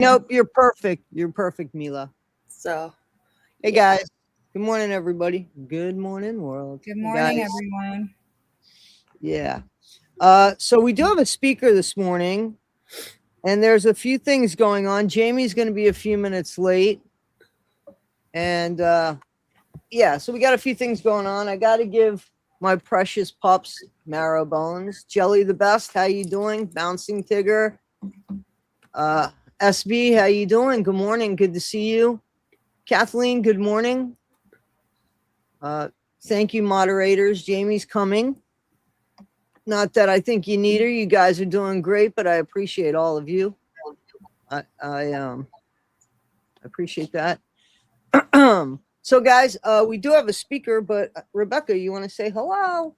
Nope, you're perfect. You're perfect, Mila. So, Hey yeah. guys. Good morning, everybody. Good morning, world. Good Hey morning, guys. everyone. Yeah. So we do have a speaker this morning, and there's a few things going on. Jamie's going to be a few minutes late, and yeah, so we got a few things going on. I got to give my precious pups marrow bones. Jelly the best. How you doing? Bouncing Tigger. Uh, SB, how you doing? Good morning. Good to see you. Kathleen, good morning. Uh, Thank you, moderators. Jamie's coming. Not that I think you need her. You guys are doing great, but I appreciate all of you. I appreciate that. So, guys, we do have a speaker, but Rebecca, you want to say hello?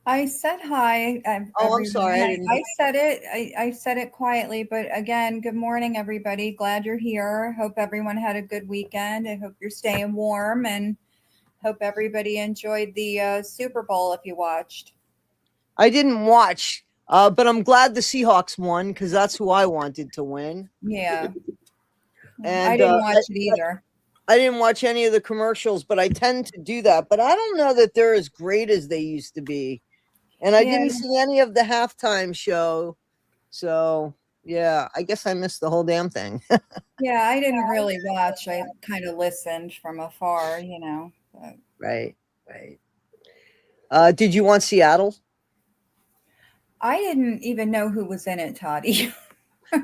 I said hi, Oh, I'm everyone. sorry, I I, didn't. I said it. I said it quietly, but again, good morning, everybody. Glad you're here. Hope everyone had a good weekend. I hope you're staying warm and hope everybody enjoyed the Super Bowl if you watched. I didn't watch, but I'm glad the Seahawks won because that's who I wanted to win. Yeah, I And didn't watch it either. I didn't watch any of the commercials, but I tend to do that. But I don't know that they're as great as they used to be. And I Yeah, didn't see any of the halftime show. So, yeah, I guess I missed the whole damn thing. yeah, I didn't really watch. I kind of listened from afar. But Right, right. Did you want Seattle? I didn't even know who was in it, Toddie.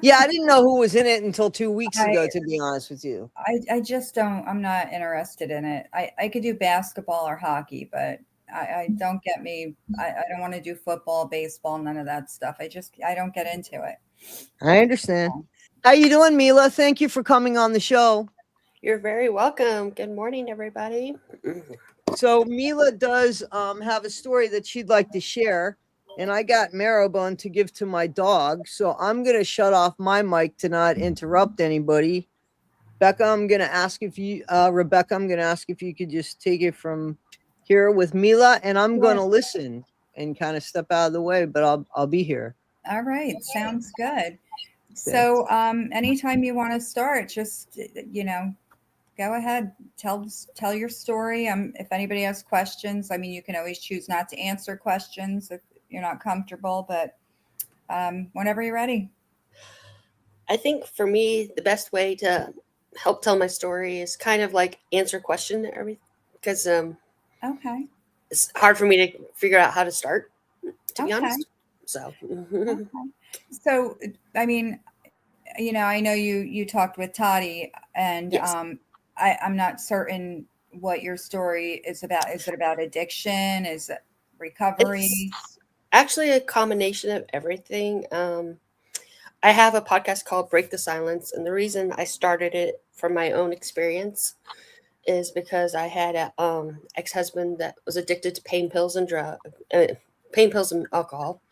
Yeah, I didn't know who was in it until 2 weeks I ago, to be honest with you. I just don't. I'm not interested in it. I could do basketball or hockey, but I don't get me. I don't want to do football, baseball, none of that stuff. I don't get into it. I understand. How you doing, Mila? Thank you for coming on the show. You're very welcome. Good morning, everybody. So Mila does have a story that she'd like to share, and I got marrowbone to give to my dog. So I'm gonna shut off my mic to not interrupt anybody. Becca, I'm gonna ask if you, Rebecca, I'm gonna ask if you could just take it from here with Mila, and I'm Yeah. gonna listen and kind of step out of the way, but I'll be here. All right. Sounds good. Okay. So, anytime you want to start, just go ahead. Tell your story. If anybody has questions, I mean, you can always choose not to answer questions if you're not comfortable, but whenever you're ready. I think for me, the best way to help tell my story is kind of like answer question everything because Okay. it's hard for me to figure out how to start, to be Okay. honest. So, Okay. So, I mean, I know you talked with Toddie, and yes, I'm not certain what your story is about. Is it about addiction? Is it it's recovery? actually a combination of everything. I have a podcast called Break the Silence, and the reason I started it from my own experience is because I had a ex-husband that was addicted to pain pills and alcohol,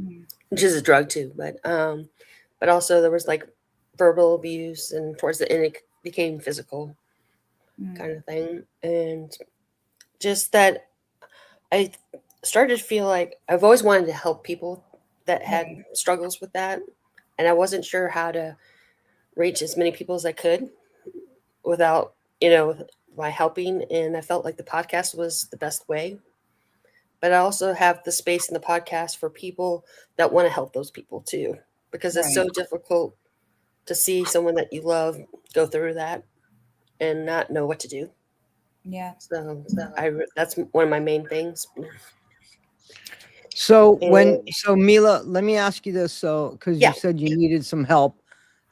Mm, which is a drug too. But also there was like verbal abuse, and towards the end it became physical mm, kind of thing, and just that I started to feel like I've always wanted to help people that had right. struggles with that, and I wasn't sure how to reach as many people as I could without, by helping. And I felt like the podcast was the best way. But I also have the space in the podcast for people that want to help those people too, because it's Right. so difficult to see someone that you love go through that and not know what to do. Yeah. So that's one of my main things. And So Mila, let me ask you this. So, because you yeah, said you needed some help.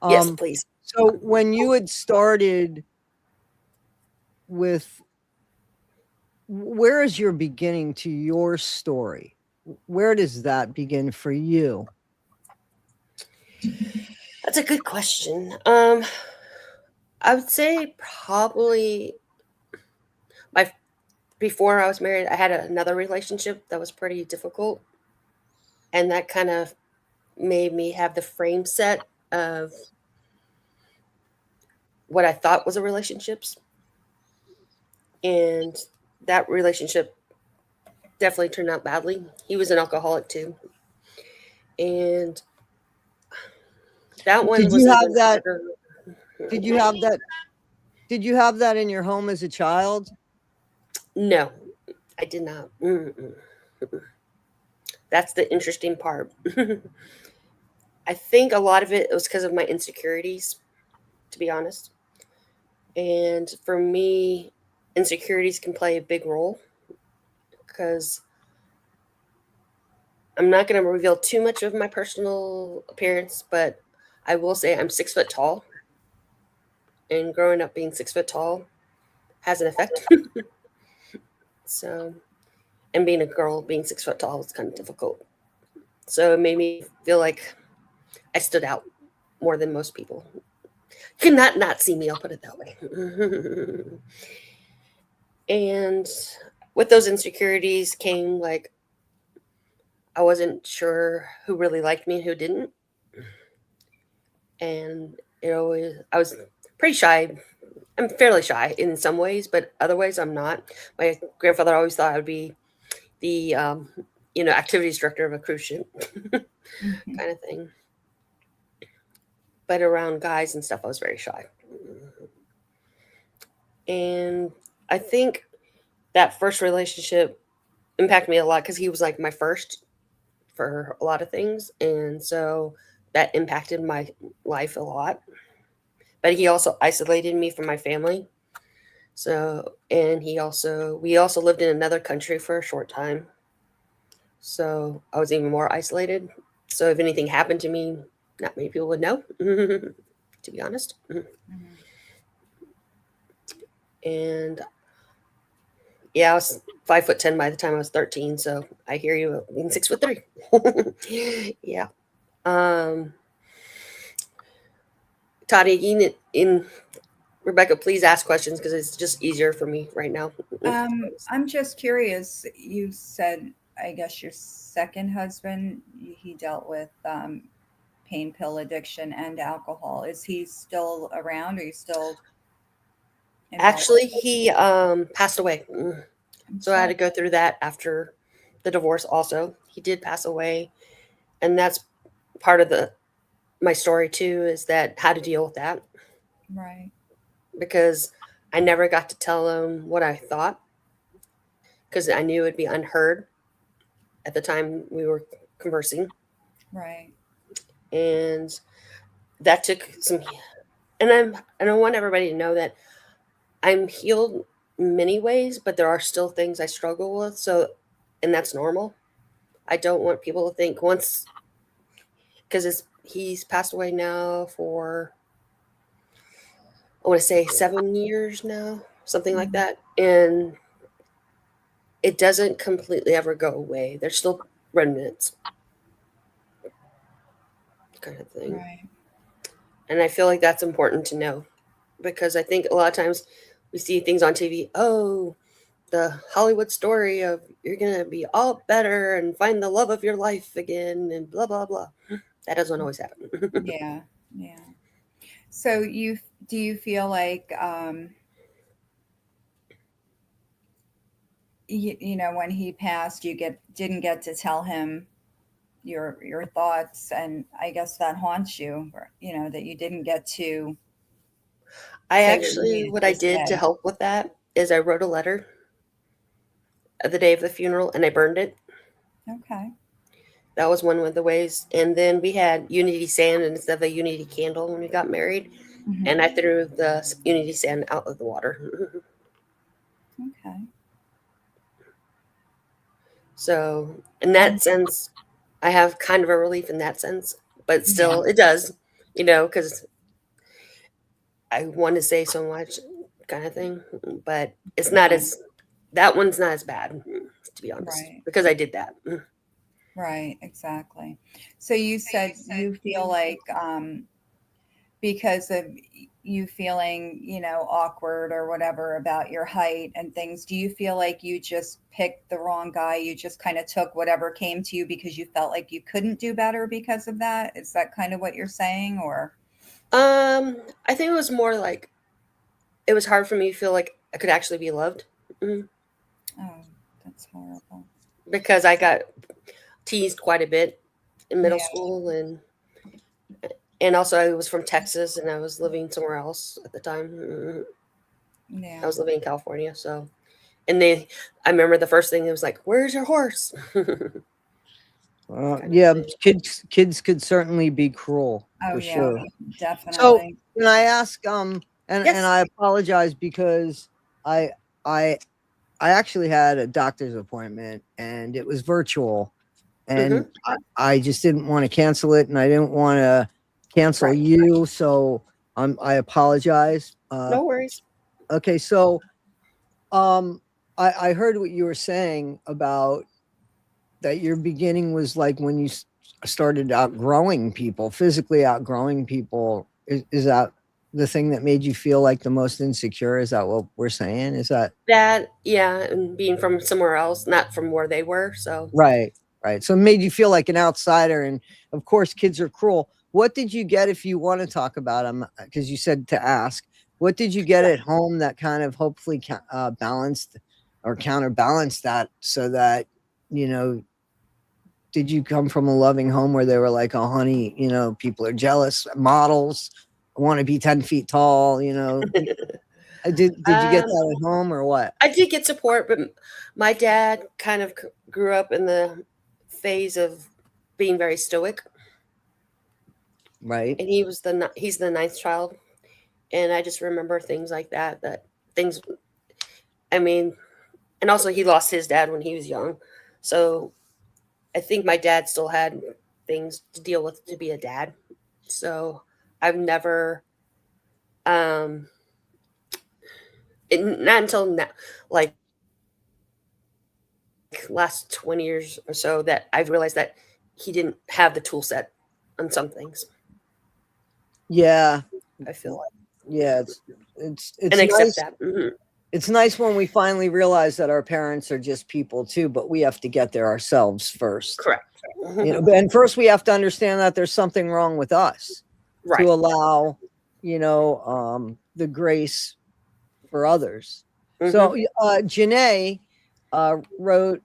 yes, Um, please. so when you had started with, where is your beginning to your story? Where does that begin for you? That's a good question. I would say probably my before I was married, I had another relationship that was pretty difficult, and that kind of made me have the frame set of what I thought was a relationships, and that relationship definitely turned out badly. He was an alcoholic too, and That one Did was you have even that? harder. Did you have that? Did you have that in your home as a child? No, I did not. Mm-mm. That's the interesting part. I think a lot of it was because of my insecurities, to be honest. And for me, insecurities can play a big role because I'm not going to reveal too much of my personal appearance, but I will say I'm 6 foot tall. And growing up being 6 foot tall has an effect. So, and being a girl being 6 foot tall was kind of difficult. So it made me feel like I stood out more than most people. You cannot not see me, I'll put it that way. And with those insecurities came like I wasn't sure who really liked me and who didn't. And I was pretty shy. I'm fairly shy in some ways, but other ways I'm not. My grandfather always thought I would be the, activities director of a cruise ship Mhm. kind of thing. But around guys and stuff, I was very shy. And I think that first relationship impacted me a lot because he was like my first for a lot of things. And so that impacted my life a lot. But he also isolated me from my family. So, and we also lived in another country for a short time. So I was even more isolated. So if anything happened to me, not many people would know, to be honest. Mhm. And yeah, I was 5'10" by the time I was 13. So I hear you being 6'3". Yeah. Um, Toddie, in Rebecca, please ask questions because it's just easier for me right now. I'm just curious. You said, I guess your second husband, he dealt with pain pill addiction and alcohol. Is he still around? Are you still involved? Actually, he passed away. I'm So I had sorry. to go through that after the divorce also. He did pass away, and that's part of the my story too is that how to deal with that Right, because I never got to tell him what I thought because I knew it'd be unheard at the time we were conversing, right. and that took some. And I want everybody to know that I'm healed in many ways, but there are still things I struggle with. So, and that's normal. I don't want people to think once because he's passed away now for I want to say 7 years now, something like Mhm. that, and it doesn't completely ever go away. There's still remnants, kind of thing, Right. and I feel like that's important to know because I think a lot of times we see things on TV. Oh, the Hollywood story of you're gonna be all better and find the love of your life again, and blah blah blah. That doesn't always happen. Yeah, yeah. So do you feel like when he passed, you didn't get to tell him your thoughts, and I guess that haunts you, that you didn't get to I say what you actually, needed what I to did to say. help with that is I wrote a letter the day of the funeral and I burned it. Okay. That was one of the ways. And then we had Unity sand instead of a Unity candle when we got married. And Hmm. I threw the Unity sand out of the water. Okay. So, in that And sense, I have kind of a relief in that sense. But yeah, still, it does, because I want to say so much kind of thing. But it's not right, as, that one's not as bad, to be honest, right, because I did that. right, exactly. So you said you feel like because of you feeling, awkward or whatever about your height and things, do you feel like you just picked the wrong guy? You just kind of took whatever came to you because you felt like you couldn't do better because of that? Is that kind of what you're saying, or? I think it was more like it was hard for me to feel like I could actually be loved. Mhm. Oh, that's horrible. Because I got teased quite a bit in middle Yeah. school, and And also, I was from Texas, and I was living somewhere else at the time. I Yeah. was living in California, so. And I remember the first thing it was like, "Where's your horse?" Kind of Yeah, thing. kids could certainly be cruel Oh for yeah, sure. So definitely. can I ask, and Yes. I apologize because I I I actually had a doctor's appointment and it was virtual, and Hmm. I just didn't want to cancel it, and I didn't want to cancel Right. you, so I apologize. No worries. Okay, so um, I heard what you were saying about that your beginning was like when you started outgrowing people, physically outgrowing people. Is that the thing that made you feel like the most insecure? Is that what we're saying? Is that That, yeah, and being from somewhere else, not from where they were. So, right? Right. So it made you feel like an outsider. And of course, kids are cruel. What did you get, if you want to talk about them? Because you said to ask, what did you get yeah. at home that kind of hopefully balanced or counterbalanced that so that, you know, did you come from a loving home where they were like, oh, honey, people are jealous, models want to be 10 feet tall, did you get um, that at home or what? I did get support, but my dad kind of grew up in the phase of being very stoic, Right. and he's the ninth child, and I just remember things like that. That things, I mean, and also he lost his dad when he was young, so I think my dad still had things to deal with to be a dad. So I've never, um, not until now, like last 20 years or so, that I've realized that he didn't have the tool set on some things. Yeah. I feel like, Yeah. It's and accept nice. that. Hmm. It's nice when we finally realize that our parents are just people too, but we have to get there ourselves first. Correct. And first we have to understand that there's something wrong with us Right. to allow, the grace for others. Hmm. So, Janae wrote,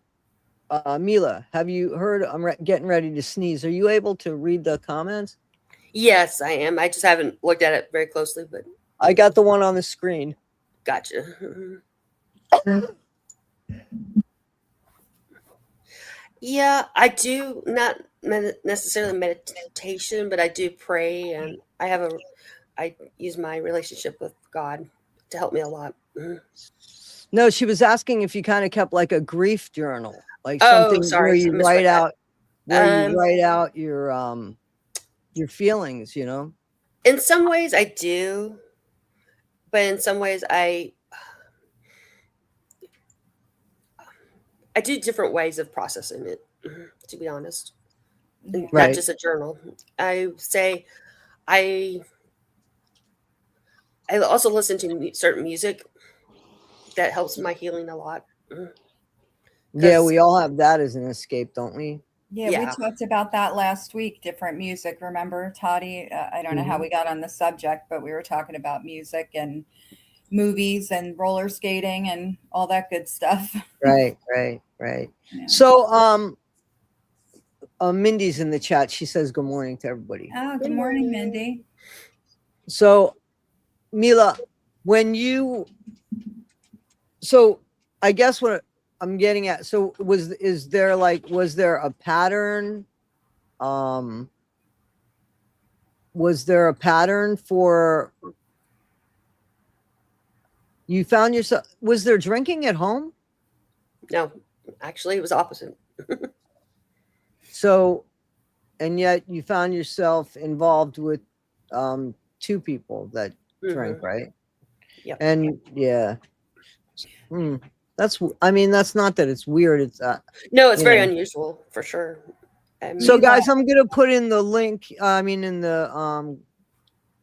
Mila, have you heard? I'm getting ready to sneeze. Are you able to read the comments? Yes, I am. I just haven't looked at it very closely, but I got the one on the screen. gotcha. Mhm. Yeah, I do not necessarily meditation, but I do pray, and I use my relationship with God to help me a lot. Mhm. No, she was asking if you kind of kept like a grief journal, like Oh, something sorry, I misread that. where you Um, write out your feelings, in some ways I do, but in some ways I do different ways of processing it, to be honest. And Yeah. not Right. just a journal. I say I I also listen to certain music that helps my healing a lot. Yeah, Because we all have that as an escape, don't we? Yeah, we yeah, talked about that last week, different music. Remember, Toddie? I don't know how Mhm. we got on the subject, but we were talking about music and movies and roller skating and all that good stuff. Right, right, right. Yeah. So, Mindy's in the chat. She says good morning to everybody. Oh, good good morning, morning. Mindy. So, Mila, when you, so I guess what I'm getting at, so was there a pattern? Um, was there a pattern for you found yourself, was there drinking at home? No, actually, it was opposite. So, and yet you found yourself involved with two people that drink, Hmm. right? Yep. And yeah, hmm, I mean, that's not that it's weird. It's No, it's you very know. unusual for sure. So, Mila, guys, I'm gonna put in the link. I mean, in the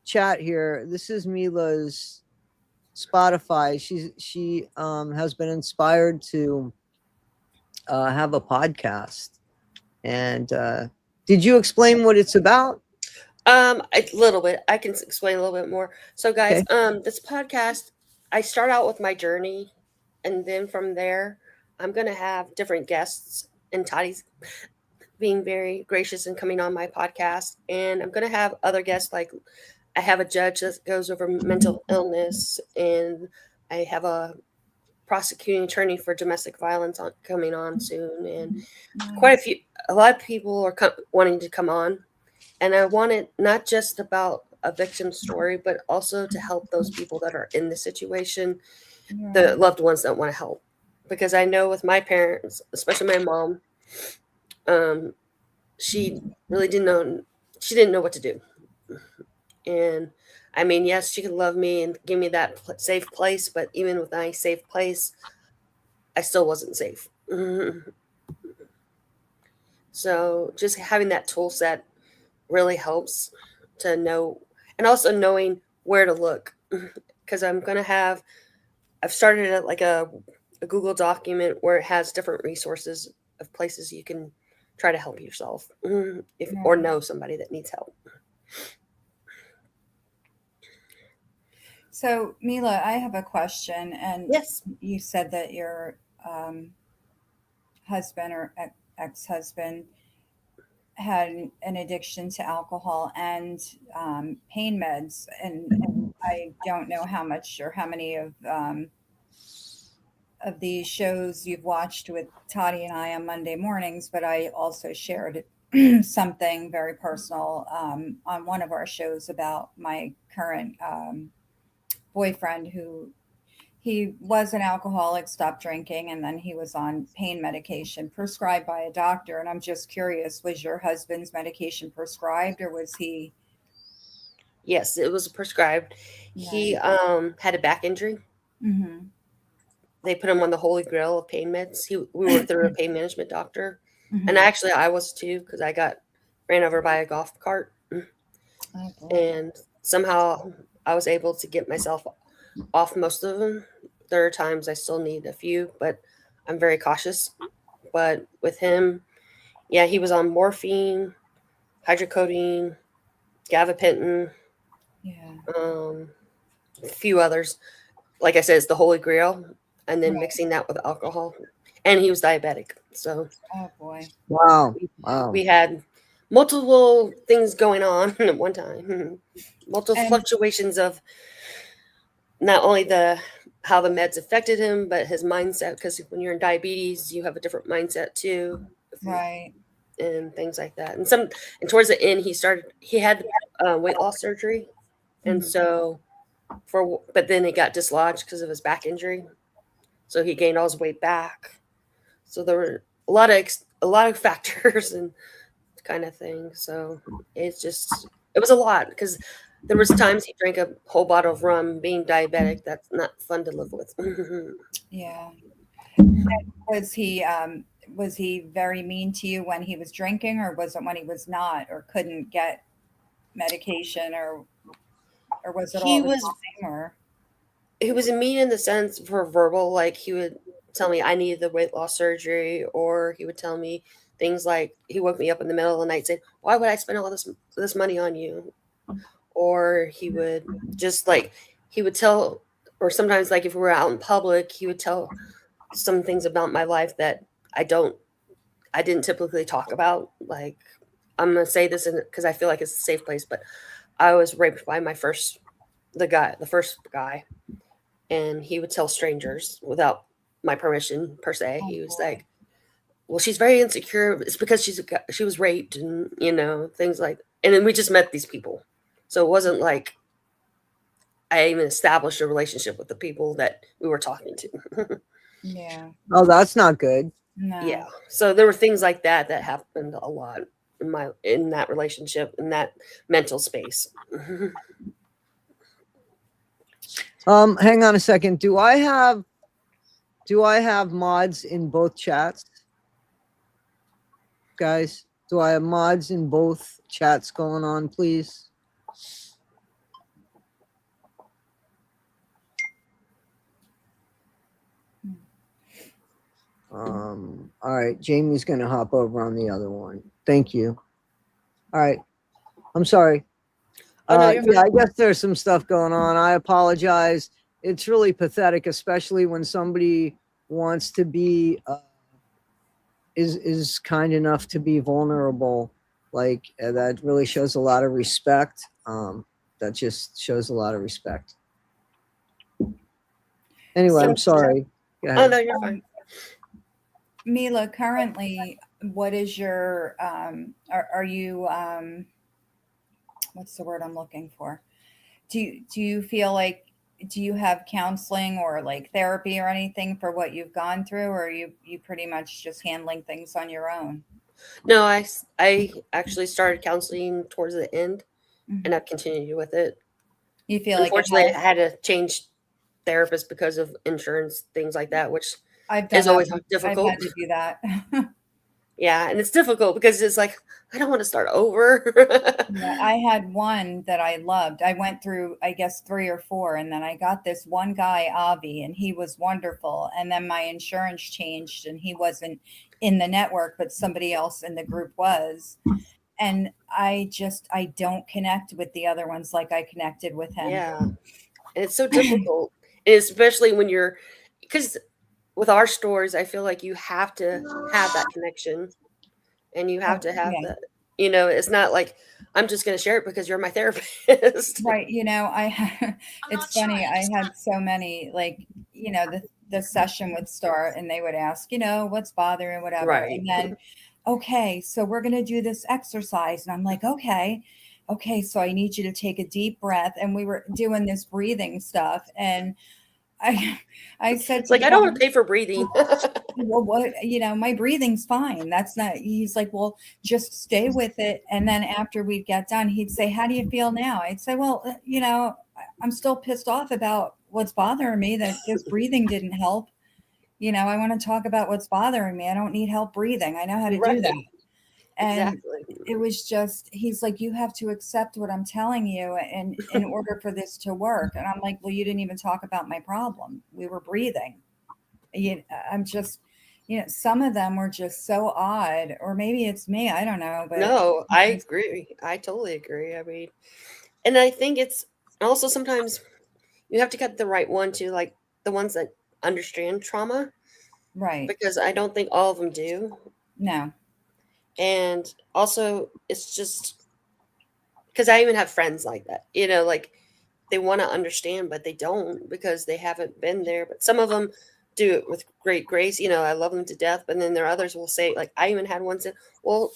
chat here. This is Mila's Spotify. She has been inspired to have a podcast. And did you explain what it's about? A little bit. I can explain a little bit more. So, guys, Okay. this podcast, I start out with my journey, and then from there, I'm gonna have different guests. And being very gracious and coming on my podcast. And I'm going to have other guests, like I have a judge that goes over mental illness, and I have a prosecuting attorney for domestic violence coming on soon, and Nice. a lot of people are wanting to come on, and I want it not just about a victim story, but also to help those people that are in the situation, the Right. loved ones that want to help. Because I know with my parents, especially my mom, um, she really didn't know. She didn't know what to do, and I mean, yes, she could love me and give me that safe place, but even with my safe place, I still wasn't safe. So just having that tool set really helps to know, and also knowing where to look. Because I've started at like a Google document where it has different resources of places you can try to help yourself, if or Right. know somebody that needs help. So, Mila, I have a question. And Yes. you said that your husband or ex-husband had an addiction to alcohol and pain meds. And I don't know how much or how many of these shows you've watched with Toddie and I on Monday mornings, but I also shared something very personal on one of our shows about my current boyfriend who he was an alcoholic, stopped drinking, and then he was on pain medication prescribed by a doctor. And I'm just curious, was your husband's medication prescribed or was he? Yes, it was prescribed. He Right. had a back injury. Mm-hmm. They put him on the holy grail of pain meds. We were through a pain management doctor, and Mm-hmm. actually I was too, because I got ran over by a golf cart, Oh boy. and somehow I was able to get myself off most of them. There are times I still need a few, but I'm very cautious. But with him, yeah, he was on morphine, hydrocodone, gabapentin, Yeah. um, a few others. Like I said, it's the holy grail, and then Right. mixing that with alcohol. And he was diabetic, so Oh boy. Wow. we, Wow. we had multiple things going on at one time, multiple And fluctuations of not only the how the meds affected him, but his mindset. Because when you're in diabetes, you have a different mindset too, right. and things like that. And towards the end, he had weight loss surgery, and Mhm. so but then it got dislodged because of his back injury, so he gained all his weight back. So there were a lot of factors and kind of thing. So it was a lot, because there was times he drank a whole bottle of rum. Being diabetic, that's not fun to live with. Yeah. Was he was he very mean to you when he was drinking, or was it when he was not, or couldn't get medication, or was it he all the was time, or he was mean in the sense for verbal, like he would tell me I needed the weight loss surgery, or he would tell me things like he woke me up in the middle of the night saying, "Why would I spend all this money on you?" Or he would just like he would tell, or sometimes like if we were out in public, he would tell some things about my life that I didn't typically talk about. Like, I'm gonna say this because I feel like it's a safe place, but I was raped by the first guy, and he would tell strangers without my permission per se. oh He was boy. like, "Well, she's very insecure. It's because she was raped, and things like." And then we just met these people, so it wasn't like I even established a relationship with the people that we were talking to. Yeah. Oh, that's not good. Yeah. No. So there were things like that that happened a lot in that relationship, in that mental space. Hang on a second. Do I have mods in both chats? Guys, do I have mods in both chats going on, please? All right, Jamie's gonna hop over on the other one. Thank you. All right. I'm sorry. Oh no, you're Yeah, fine. I guess there's some stuff going on. I apologize. It's really pathetic, especially when somebody wants to be is kind enough to be vulnerable, like that really shows a lot of respect. That just shows a lot of respect. Anyway, I'm sorry. Go Oh ahead. no, you're fine. Mila, currently, what is your are you what's the word I'm looking for? Do you feel like, do you have counseling or like therapy or anything for what you've gone through, or are you pretty much just handling things on your own? No, I actually started counseling towards the end, and Mhm. I've continued with it. You feel like it Unfortunately, I helps? had to change therapists because of insurance, things like that, which I've done is that. always I've difficult. had to do that. Yeah, and it's difficult because it's like I don't want to start over. Yeah, I had one that I loved. I went through, I guess, three or four, and then I got this one guy, Avi, and he was wonderful. And then my insurance changed, and he wasn't in the network, but somebody else in the group was. And I don't connect with the other ones like I connected with him. Yeah, and it's so difficult, and especially when you're because with our stores, I feel like you have to have that connection, and you have Oh, to have yeah. that. It's not like I'm just going to share it because you're my therapist. Right. It's funny. I had so many, like, the session would start and they would ask, what's bothering, whatever. Right. And then, okay, so we're going to do this exercise. And I'm like, okay. Okay. So I need you to take a deep breath. And we were doing this breathing stuff. And I, I said It's to like the I don't guy, want to pay for breathing. well, what, my breathing's fine. That's not, he's like, well, just stay with it. And then after we'd get done, he'd say, how do you feel now? I'd say, well, I'm still pissed off about what's bothering me, that just breathing didn't help. I want to talk about what's bothering me. I don't need help breathing. I know how to do Right. that. And Exactly. it was just, he's like, you have to accept what I'm telling you and in order for this to work. And I'm like, well, you didn't even talk about my problem. We were breathing. I'm just, some of them were just so odd, or maybe it's me. I don't know, but No, I agree. I totally agree. I mean, and I think it's also sometimes you have to get the right one too, like the ones that understand trauma, right. because I don't think all of them do. No. And also, it's just because I even have friends like that, like they want to understand, but they don't because they haven't been there. But some of them do it with great grace. I love them to death. But then there are others will say, like, I even had one say, well,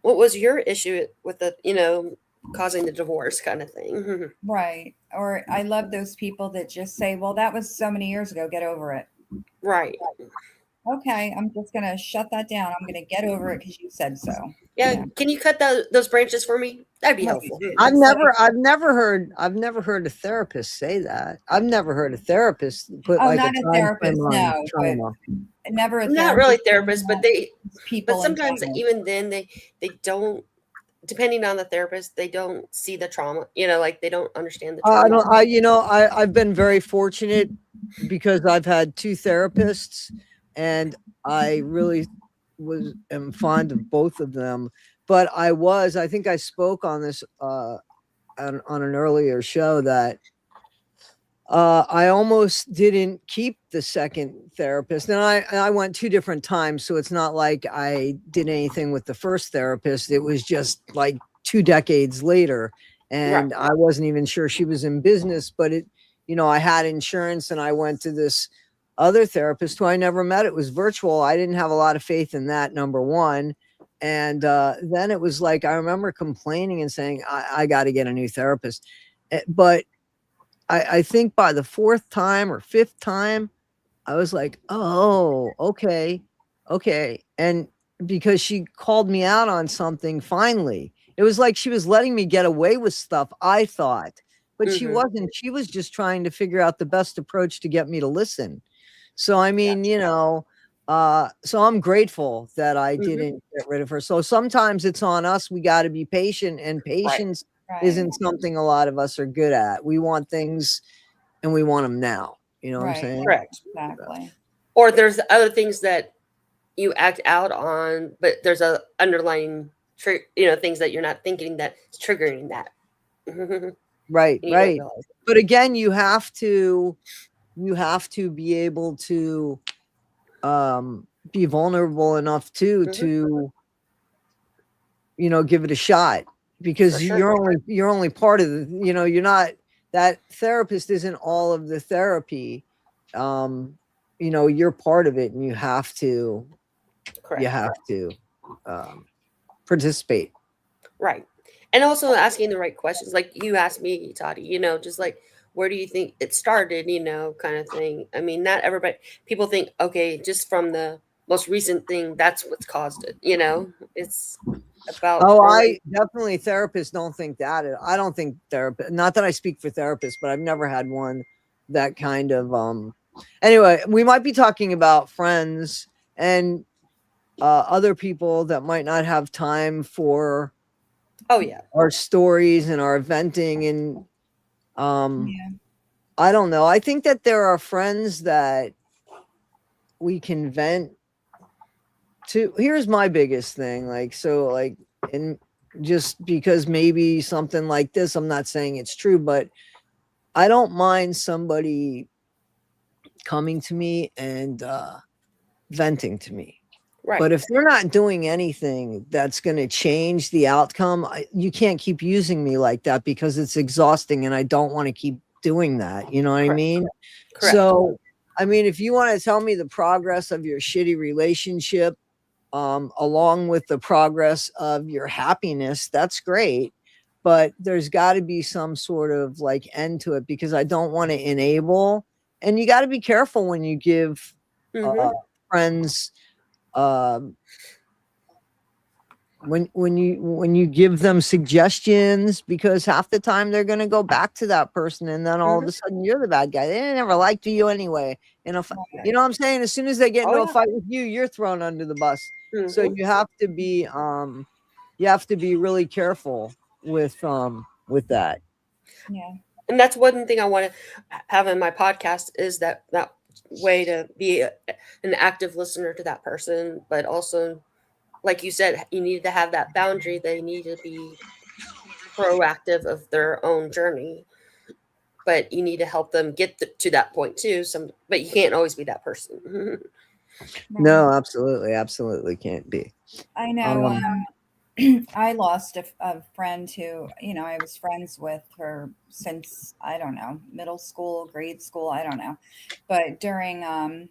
what was your issue with the, causing the divorce kind of thing? Right. Or I love those people that just say, well, that was so many years ago. Get over it. Right. Okay. I'm just going to shut that down. I'm going to get over it because you said so. Yeah. Can you cut those branches for me? That'd be Right. helpful. I've It's like, never heard a therapist say that. I've never heard a therapist put oh, like a not a time frame therapist. on No, but trauma. never a Not really therapist. therapists, but but People in sometimes general. even then they don't, depending on the therapist, they don't see the trauma, like they don't understand the I trauma. don't. I've been very fortunate because I've had two therapists, and I really am fond of both of them. But I think I spoke on this on an earlier show that I almost didn't keep the second therapist. And I went two different times. So it's not like I did anything with the first therapist. It was just like 2 decades later. Right. And I wasn't even sure she was in business, but I had insurance and I went to this other therapist who I never met. It was virtual. I didn't have a lot of faith in that, number one. And then it was like, I remember complaining and saying, I got to get a new therapist. But I think by the fourth time or fifth time, I was like, oh, okay. Okay. And because she called me out on something finally, it was like she was letting me get away with stuff, I thought, but she Mm-hmm. wasn't. She was just trying to figure out the best approach to get me to listen. So, I Yeah. mean, so I'm grateful that I Mm-hmm. didn't get rid of her. So sometimes it's on us. We got to be patient, and Right. patience Right. isn't something a lot of us are good at. We want things and we want them now. You know what I'm Right. saying? Correct. Exactly. Or there's other things that you act out on, but there's a underlying things that you're not thinking that's triggering that. Right, And you don't right. realize it. But again, you have to be able to be vulnerable enough too Mhm. to, give it a shot, because For sure. you're only part of the, you're not, that therapist isn't all of the therapy. You're part of it, and you have to Correct. um, participate. Right. And also asking the right questions. Like you asked me, Toddie, just like, where do you think it started, kind of thing. I mean, not everybody, people think, okay, just from the most recent thing, that's what's caused it. It's about Oh, growing. I definitely, therapists don't think that. I don't think therapist, not that I speak for therapists, but I've never had one that kind of, anyway, we might be talking about friends and other people that might not have time for Oh, yeah. our stories and our venting. And Yeah. I don't know. I think that there are friends that we can vent to. Here's my biggest thing. And just because maybe something like this, I'm not saying it's true, but I don't mind somebody coming to me and venting to me. Right. But if they're not doing anything that's going to change the outcome, you can't keep using me like that, because it's exhausting and I don't want to keep doing that. You know what I Correct. mean? Correct. So, I mean, if you want to tell me the progress of your shitty relationship, along with the progress of your happiness, that's great. But there's got to be some sort of like end to it, because I don't want to enable. And you got to be careful when you give Mm-hmm. friends, um, when you give them suggestions, because half the time they're going to go back to that person, and then all of Mm-hmm. a sudden you're the bad guy. They never liked you anyway. And if you Right. know what I'm saying, as soon as they get Oh, into a yeah. fight with you, you're thrown under the bus. So Mm-hmm. you have to be really careful with that. Yeah. And that's one thing I want to have in my podcast is that way to be an active listener to that person, but also, like you said, you need to have that boundary. They need to be proactive of their own journey, but you need to help them get to that point too. But you can't always be that person. No, absolutely can't be. I know. Um, I lost a friend who, I was friends with her since, I don't know, middle school, grade school, I don't know. But during, I'll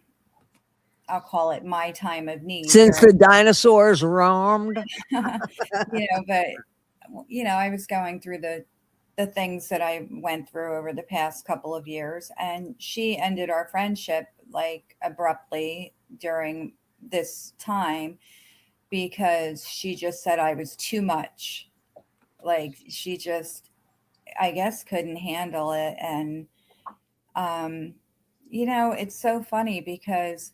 call it my time of need since during, the dinosaurs roamed. but, I was going through the things that I went through over the past couple of years. And she ended our friendship like abruptly during this time because she just said I was too much. Like she just, I guess, couldn't handle it. And, um, it's so funny because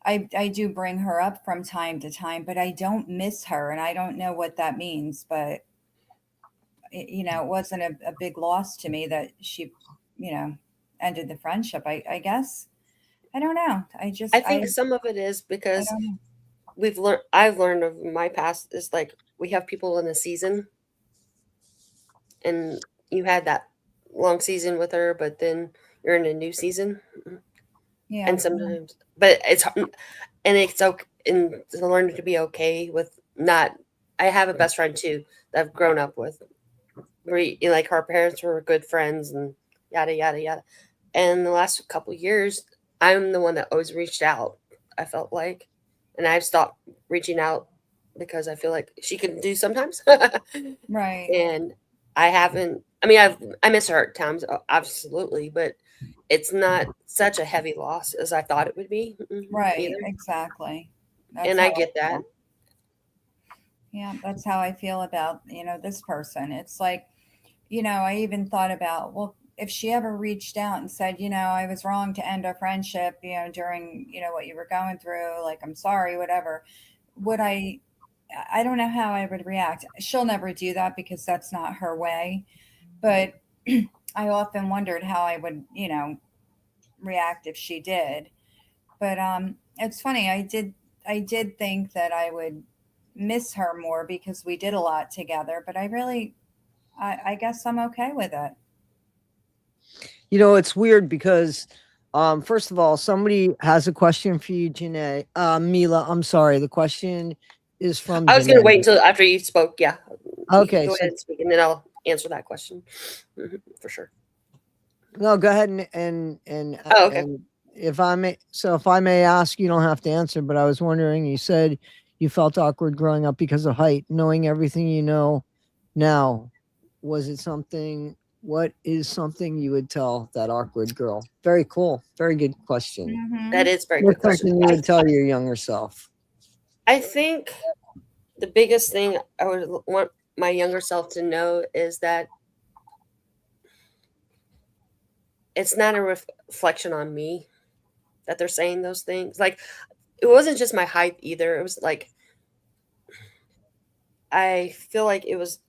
I do bring her up from time to time, but I don't miss her. And I don't know what that means, but it wasn't a big loss to me that she, you know, ended the friendship. I guess, I don't know. I think some of it is I because don't know. I've learned of my past is like we have people in a season, and you had that long season with her, but then you're in a new season, Yeah. and sometimes, but it's okay, and to learn to be okay with not. I have a best friend too that I've grown up with. Like our parents were good friends and yada yada yada. And the last couple years, I'm the one that always reached out. I felt like, and I've stopped reaching out because I feel like she can do sometimes, Right. and I haven't. I mean, I miss her at times, absolutely, but it's not such a heavy loss as I thought it would be Right. either. Exactly. That's And how I I get that. feel. Yeah, that's how I feel about, this person. It's like, I even thought about, well, if she ever reached out and said, I was wrong to end our friendship, during, what you were going through, like, I'm sorry, whatever, would I don't know how I would react. She'll never do that because that's not her way. But I often wondered how I would, react if she did. But it's funny. I did think that I would miss her more because we did a lot together. But I guess I'm okay with it. It's weird because First of all, somebody has a question for you, Janae. Mila, I'm sorry. The question is from I was going to Janae. wait until after you spoke. Yeah. Okay, Go so ahead and speak, and then I'll answer that question. For sure. no, go ahead Oh, okay. and if I may ask, you don't have to answer, but I was wondering, you said you felt awkward growing up because of height, knowing everything you know now. Was it something, what is something you would tell that awkward girl? Very cool. Very good question. That Mhm. is a very good What's question. something you would tell your younger self? I think the biggest thing I would want my younger self to know is that it's not a reflection on me that they're saying those things. Like, it wasn't just my height either. It was like, I feel like it was,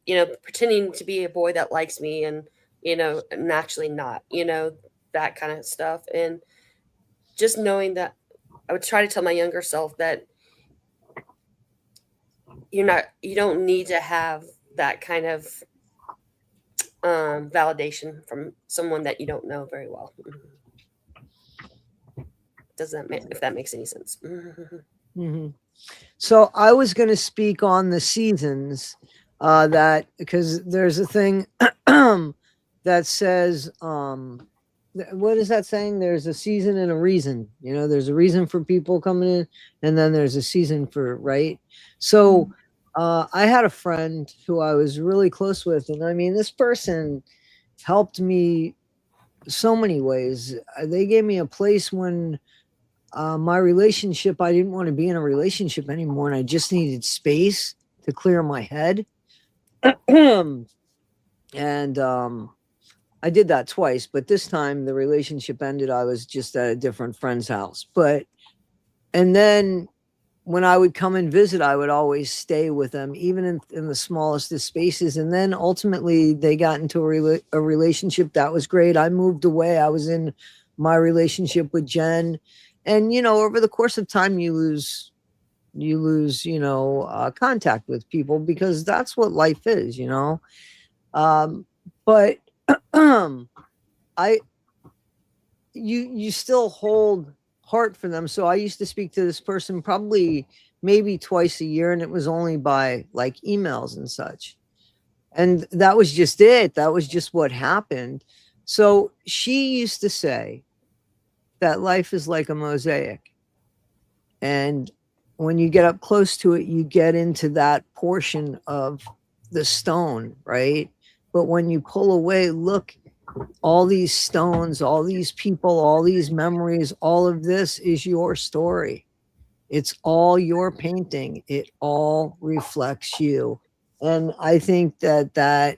pretending to be a boy that likes me and actually not, that kind of stuff. And just knowing that I would try to tell my younger self that you don't need to have that kind of validation from someone that you don't know very well. Does that make, if that makes any sense? Hmm. So I was going to speak on the seasons, that because there's a thing that says, what is that saying? There's a season and a reason. There's a reason for people coming in, and then there's a season for, right? So I had a friend who I was really close with, and I mean, this person helped me so many ways. They gave me a place when my relationship, I didn't want to be in a relationship anymore, and I just needed space to clear my head. And I did that twice, but this time the relationship ended. I was just at a different friend's house. And then when I would come and visit, I would always stay with them, even in the smallest of spaces. And then ultimately they got into a relationship that was great. I moved away. I was in my relationship with Jen. And, over the course of time, you lose, contact with people, because that's what life is. But I, you still hold heart for them. So I used to speak to this person probably maybe twice a year, and it was only by like emails and such. And that was just it. That was just what happened. So she used to say that life is like a mosaic. And when you get up close to it, you get into that portion of the stone, right? But when you pull away, look, all these stones, all these people, all these memories, all of this is your story. It's all your painting. It all reflects you. And I think that's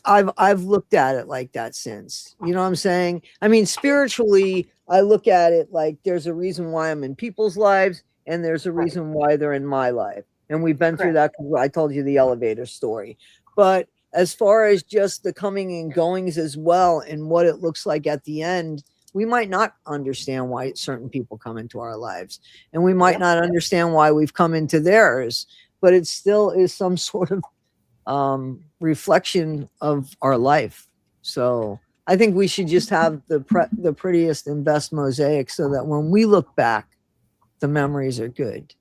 I've looked at it like that since. You know what I'm saying? I mean, spiritually, I look at it like there's a reason why I'm in people's lives, and there's a Right. reason why they're in my life. And we've been through Correct. that. I told you the elevator story. But as far as just the coming and goings as well, and what it looks like at the end, we might not understand why certain people come into our lives, and we might Yep. not understand why we've come into theirs, but it still is some sort of reflection of our life. So I think we should just have the prettiest and best mosaic, so that when we look back, the memories are good.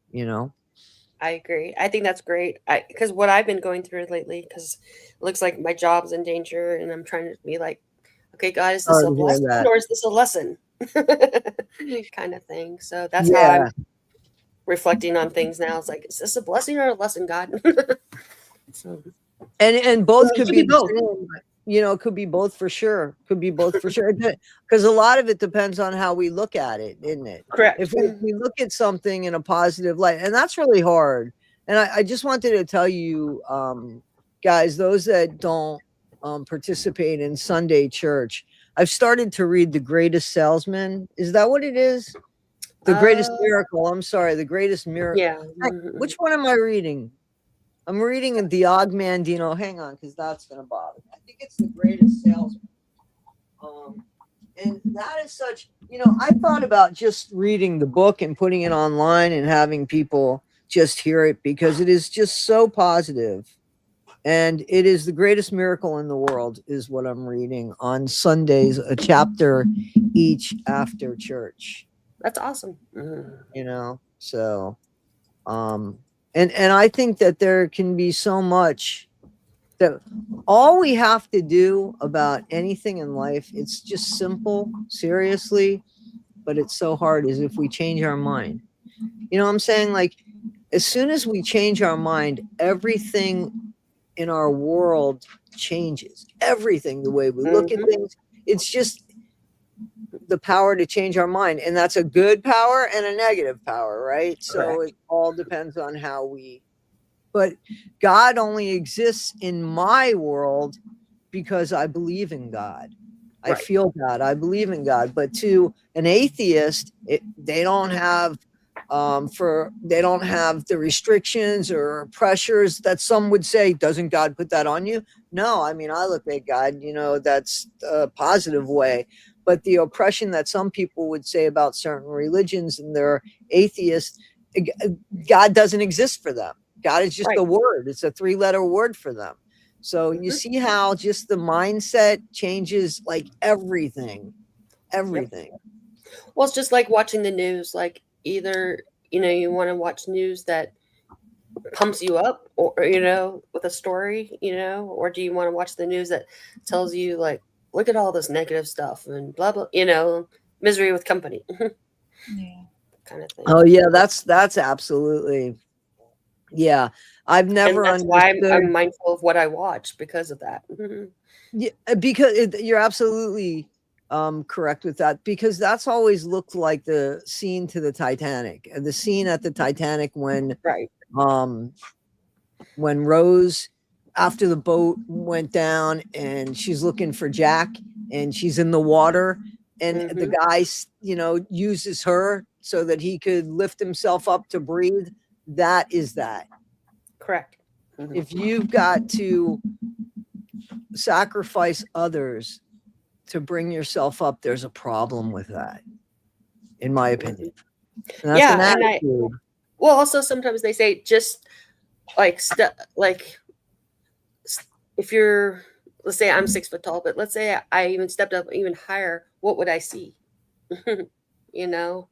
I agree. I think that's great. Because what I've been going through lately, because it looks like my job's in danger, and I'm trying to be like, okay, God, is this Sorry a to hear blessing that. or is this a lesson? Kind of thing. So that's how Yeah, I'm reflecting on things now. It's like, is this a blessing or a lesson, God? So, and both it could could be be the both. same. It could be both for sure. Could be both for sure. Because a lot of it depends on how we look at it, isn't it? Correct. If we look at something in a positive light, and that's really hard. And I just wanted to tell you, guys, those that don't participate in Sunday church, I've started to read The Greatest Salesman. Is that what it is? The Greatest Uh, Miracle. I'm sorry, The Greatest Miracle. yeah. Which one am I reading? I'm reading the Ogmandino. Hang on, because that's going to bother me. I think it's The Greatest Salesman. And that is such, I thought about just reading the book and putting it online and having people just hear it, because it is just so positive. And it is the greatest miracle in the world, is what I'm reading on Sundays, a chapter each after church. That's awesome. Mhm. You know, so and I think that there can be so much that all we have to do about anything in life, it's just simple, seriously, but it's so hard, is if we change our mind. You know what I'm saying? Like, as soon as we change our mind, everything in our world changes. Everything, the way we look at things, it's just the power to change our mind. And that's a good power and a negative power, right? So Correct. it all depends on how we, but God only exists in my world because I believe in God. I Right. feel God. I believe in God. But to an atheist, they don't have they don't have the restrictions or pressures that some would say, doesn't God put that on you? No, I mean, I look at God, you know, that's a positive way. But the oppression that some people would say about certain religions, and they're atheists, God doesn't exist for them. God is just Right. a word. It's a 3-letter word for them. So you see how just the mindset changes, like everything. Well, it's just like watching the news. Like, either, you know, you want to watch news that pumps you up, or, you know, with a story, you know, or do you want to watch the news that tells you, like, look at all this negative stuff and blah blah, you know, misery with company. Yeah. Kind of thing. Oh yeah, that's absolutely, yeah. I've And never that's why understood. I'm mindful of what I watch because of that. Yeah, because you're absolutely correct with that, because that's always looked like the scene to the Titanic, and the scene at the Titanic Right. When Rose, after the boat went down and she's looking for Jack and she's in the water, and the guy, you know, uses her so that he could lift himself up to breathe. That is that. Correct. If you've got to sacrifice others to bring yourself up, there's a problem with that, in my opinion. And that's an Yeah, and attitude. well, also sometimes they say, just like if you're, let's say I'm 6 foot tall, but let's say I even stepped up even higher, what would I see? You know,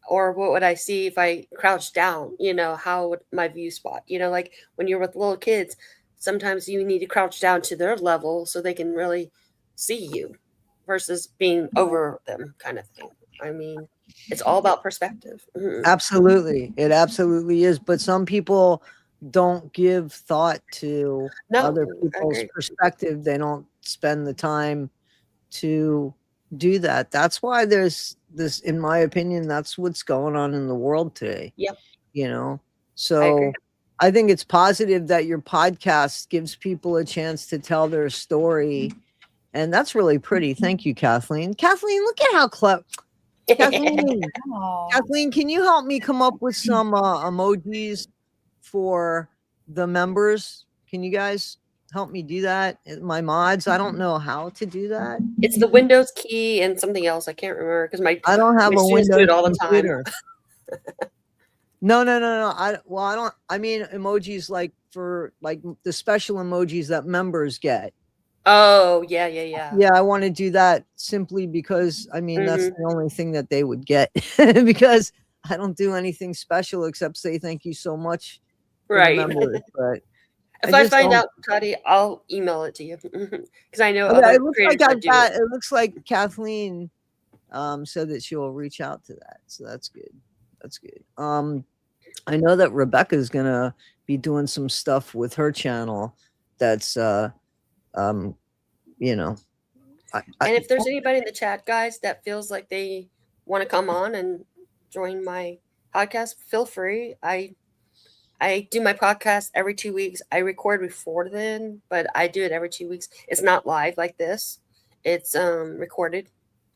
or what would I see if I crouched down? You know, how would my view spot? You know, like when you're with little kids, sometimes you need to crouch down to their level so they can really see you, versus being over them, kind of thing. I mean, it's all about perspective. Absolutely. It absolutely is. But some people don't give thought to other No, I people's agree. perspective. They don't spend the time to do that. That's why there's this, in my opinion, that's what's going on in the world today. Yep, You know, I so agree. I think it's positive that your podcast gives people a chance to tell their story. And that's really pretty. Thank you, Kathleen. Kathleen, look at how clever. Kathleen, Oh, Kathleen, can you help me come up with some emojis for the members? Can you guys help me do that? My mods, I don't know how to do that. It's the Windows key and something else. I can't remember because I don't have my a students do Windows it all the time. computer. No. I don't. I mean emojis like for like the special emojis that members get. Oh, yeah. Yeah, I want to do that simply because I mean that's Mhm. the only thing that they would get because I don't do anything special except say thank you so much for the Right. members. But If I I just find don't. out, Toddie, I'll email it to you because I know Oh, yeah, other it looks like creators that I've do it. got. It looks like Kathleen said that she'll reach out to that, so that's good. That's good. I know that Rebecca's gonna be doing some stuff with her channel. That's you know, And if there's anybody in the chat, guys, that feels like they want to come on and join my podcast, feel free. I do my podcast every 2 weeks. I record before then, but I do it every 2 weeks. It's not live like this. It's recorded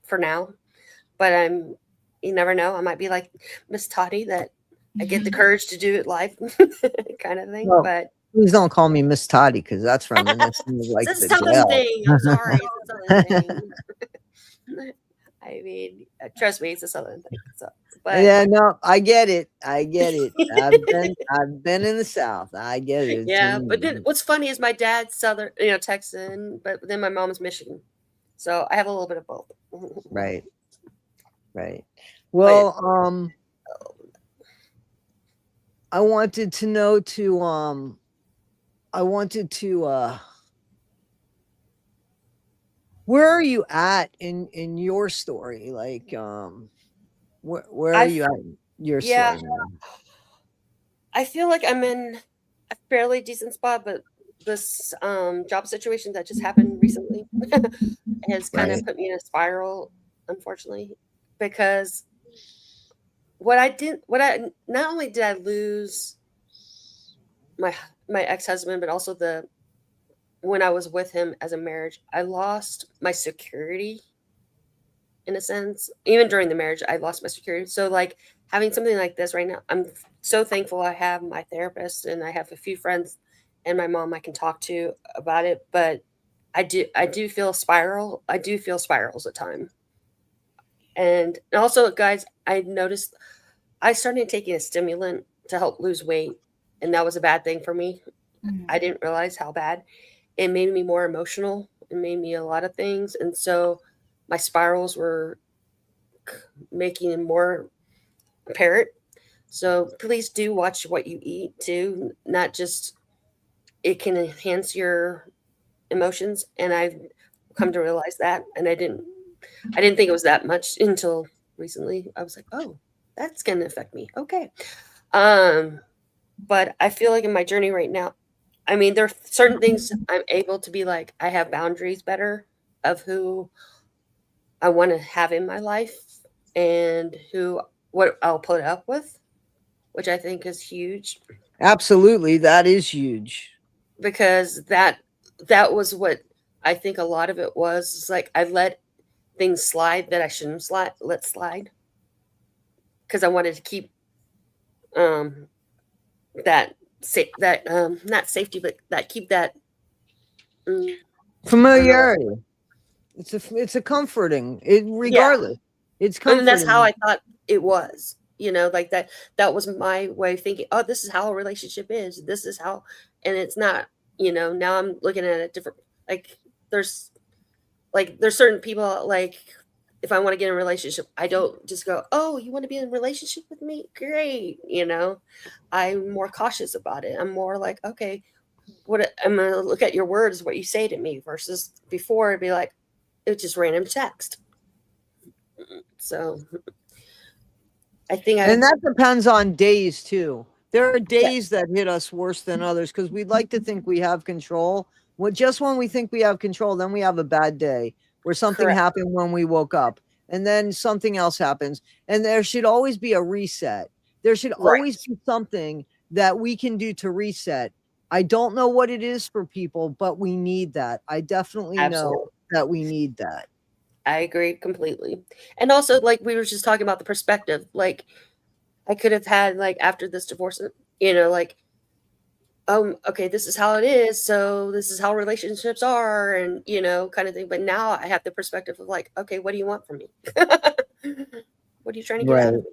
for now. But you never know. I might be like Miss Toddie, that I get the courage to do it live kind of thing. well, But please don't call me Miss Toddie because that's reminiscent of like it's a the southern jail. thing. I'm sorry. It's a southern thing. I mean, trust me, it's a southern thing. So But Yeah, no, I get it. I get it. I've been in the South. I get it. yeah, but then what's funny is my dad's Southern, Texan, but then my mom's Michigan. So I have a little bit of both. Right. But Well, I wanted to know to where are you at in your story? Like where are I you at in your yeah, story now? I feel like I'm in a fairly decent spot, but this job situation that just happened recently has kind of Right. put me in a spiral, unfortunately, because what I not only did I lose my my ex-husband, but also the when I was with him as a marriage, I lost my security in a sense. Even during the marriage, I lost my security. So like having something like this right now, I'm so thankful I have my therapist and I have a few friends and my mom I can talk to about it. But I do feel spiral. I do feel spirals at times. And also, guys, I noticed I started taking a stimulant to help lose weight, and that was a bad thing for me. I didn't realize how bad. It made me more emotional. It made me a lot of things, and so my spirals were making it more apparent. So please do watch what you eat too, not just it can enhance your emotions. And I've come to realize that, and I didn't think it was that much until recently. I was like, oh, that's gonna affect me. Okay. Um, but I feel like in my journey right now, I mean, there are certain things I'm able to be like, I have boundaries better of who I want to have in my life and what I'll put up with, which I think is huge Absolutely. That is huge. because that was what I think a lot of it was. It's like I let things slide that I shouldn't let slide because I wanted to keep um that not safety but that keep that I don't know. Familiarity. It's a comforting. It Yeah, regardless. It's and that's how comforting. I thought it was. Like that was my way of thinking. Oh, this is how a relationship is. This is how, and it's not. Now I'm looking at it different. Like there's there's certain people like if I want to get in a relationship, I don't just go, oh, you want to be in a relationship with me? Great. I'm more cautious about it. I'm more like, okay, I'm going to look at your words, what you say to me versus before it'd be like, it's just random text. So I think And that depends on days too. There are days that hit us worse than others because we'd like to think we have control. Just when we think we have control, then we have a bad day where something correct. happened when we woke up and then something else happens. And there should always be a reset. There should Right. always be something that we can do to reset. I don't know what it is for people, but we need that. I definitely know Absolutely. that we need that. I agree completely. And also, like we were just talking about the perspective, like I could have had like after this divorce, like okay, this is how it is, so this is how relationships are, and kind of thing. But now I have the perspective of like, okay, what do you want from me? What are you trying to get out Right. of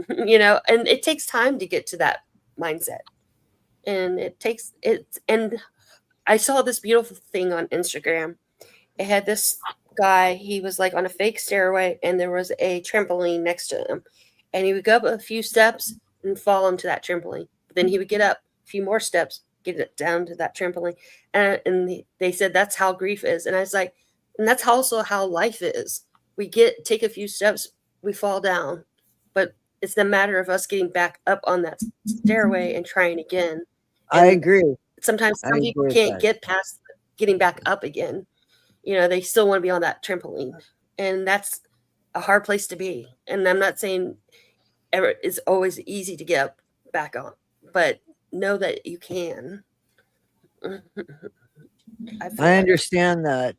me? And it takes time to get to that mindset, and it takes it. And I saw this beautiful thing on Instagram. It had this guy. He was like on a fake stairway, and there was a trampoline next to him, and he would go up a few steps and fall into that trampoline. But then he would get up a few more steps, get it down to that trampoline, and they said that's how grief is. And I was like, and that's also how life is. We take a few steps, we fall down, but it's the matter of us getting back up on that stairway and trying again. I And agree. sometimes I some agree people with can't that. get past getting back up again. They still want to be on that trampoline, and that's a hard place to be. And I'm not saying it's always easy to get back on, but know that you can. I feel I like understand that.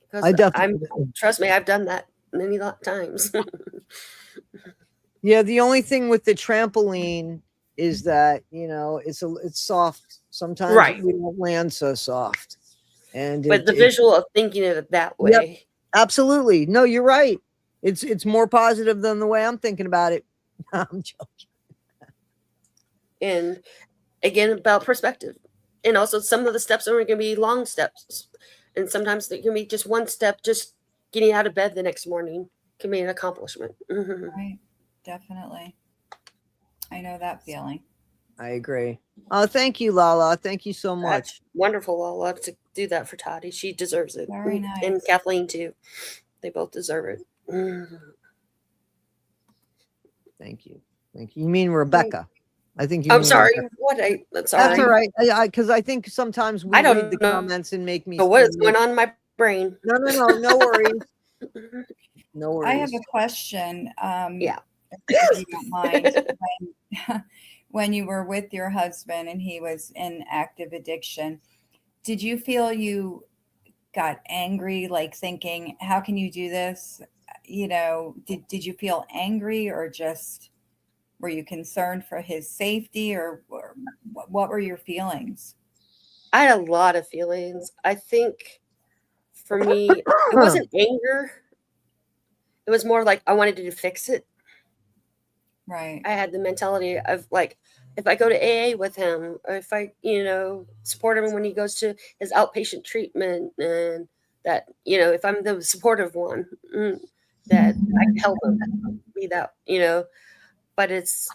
because I definitely. trust me, I've done that many times. Yeah, the only thing with the trampoline is that it's soft. Sometimes Right, we don't land so soft, and but the it visual of thinking of it that yep, way, absolutely. No, you're right. It's more positive than the way I'm thinking about it. I'm joking. And again, about perspective. And also, some of the steps are going to be long steps. And sometimes it can be just one step, just getting out of bed the next morning can be an accomplishment. Right. Definitely. I know that feeling. I agree. Oh, thank you, Lala. Thank you so That's much. wonderful. I'll love to do that for Toddie. She deserves it. Very And nice. Kathleen, too. They both deserve it. Thank you. Thank you. You mean Rebecca? I think you I'm mean sorry. Rebecca. What? That's That's sorry. all right. Because I think sometimes we I read the don't know comments and make me. what is going on in my brain. No worries. No I have worries. a question. Yeah. If you don't mind. When you were with your husband and he was in active addiction, did you feel you got angry, like thinking, how can you do this? Did you feel angry, or just were you concerned for his safety, or what were your feelings? I had a lot of feelings. I think for me, it wasn't anger. It was more like I wanted to fix it. Right. I had the mentality of like, if I go to AA with him, or if I, support him when he goes to his outpatient treatment, and that, if I'm the supportive one, that I can help him be that, but it's,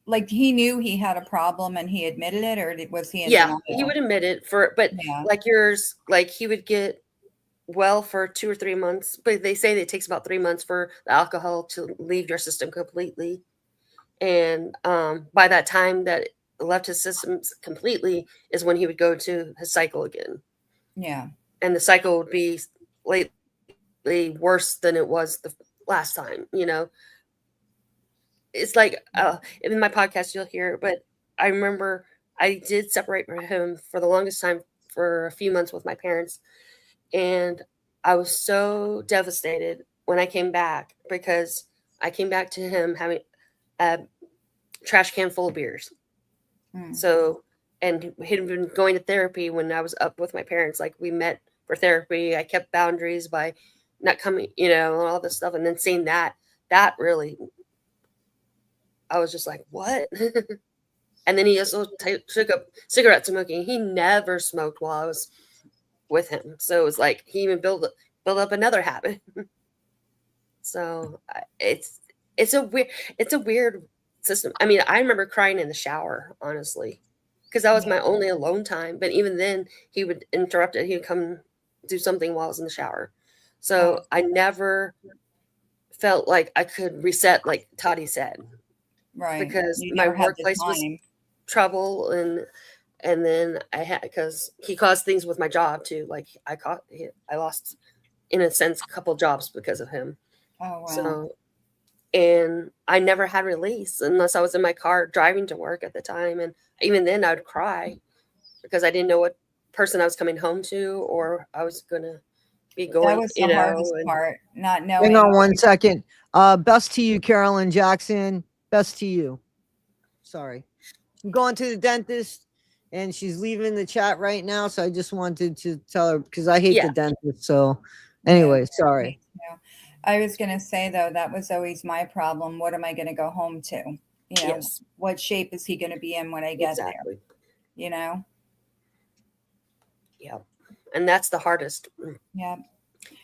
Like he knew he had a problem and he admitted it, or was he in yeah, he denial? would admit it but Yeah. like yours, like he would get well for 2 or 3 months, but they say that it takes about 3 months for the alcohol to leave your system completely. And by that time that it left his systems completely is when he would go to his cycle again. Yeah. And the cycle would be lately worse than it was the last time, It's like in my podcast you'll hear, but I remember I did separate from him for the longest time for a few months with my parents, and I was so devastated when I came back, because I came back to him having a trash can full of beers. Mm. So, and he'd been going to therapy when I was up with my parents. Like we met for therapy. I kept boundaries by not coming, and all this stuff. And then seeing that really, I was just like, what? And then he also took up cigarette smoking. He never smoked while I was with him. So it was like he even built up another habit. So it's a weird system. I mean, I remember crying in the shower, honestly, because that was my only alone time. But even then, he would interrupt it. He would come do something while I was in the shower. So I never felt like I could reset, like Toddie said, Right. because You my never had the workplace was time. trouble, and then I had, because he caused things with my job too. Like I lost, in a sense, a couple jobs because of him. Oh, wow. So, and I never had release unless I was in my car driving to work at the time. And even then I would cry because I didn't know what person I was coming home to, or I was going to be That going, was the hardest and part, not Hang knowing. on one second. Best to you, Carolyn Jackson. Best to you. Sorry. I'm going to the dentist and she's leaving the chat right now. So I just wanted to tell her because I hate Yeah. the dentist. So anyway, sorry. I was going to say, though, that was always my problem. What am I going to go home to? Yes. What shape is he going to be in when I get Exactly. there? Yeah. And that's the hardest. Yeah.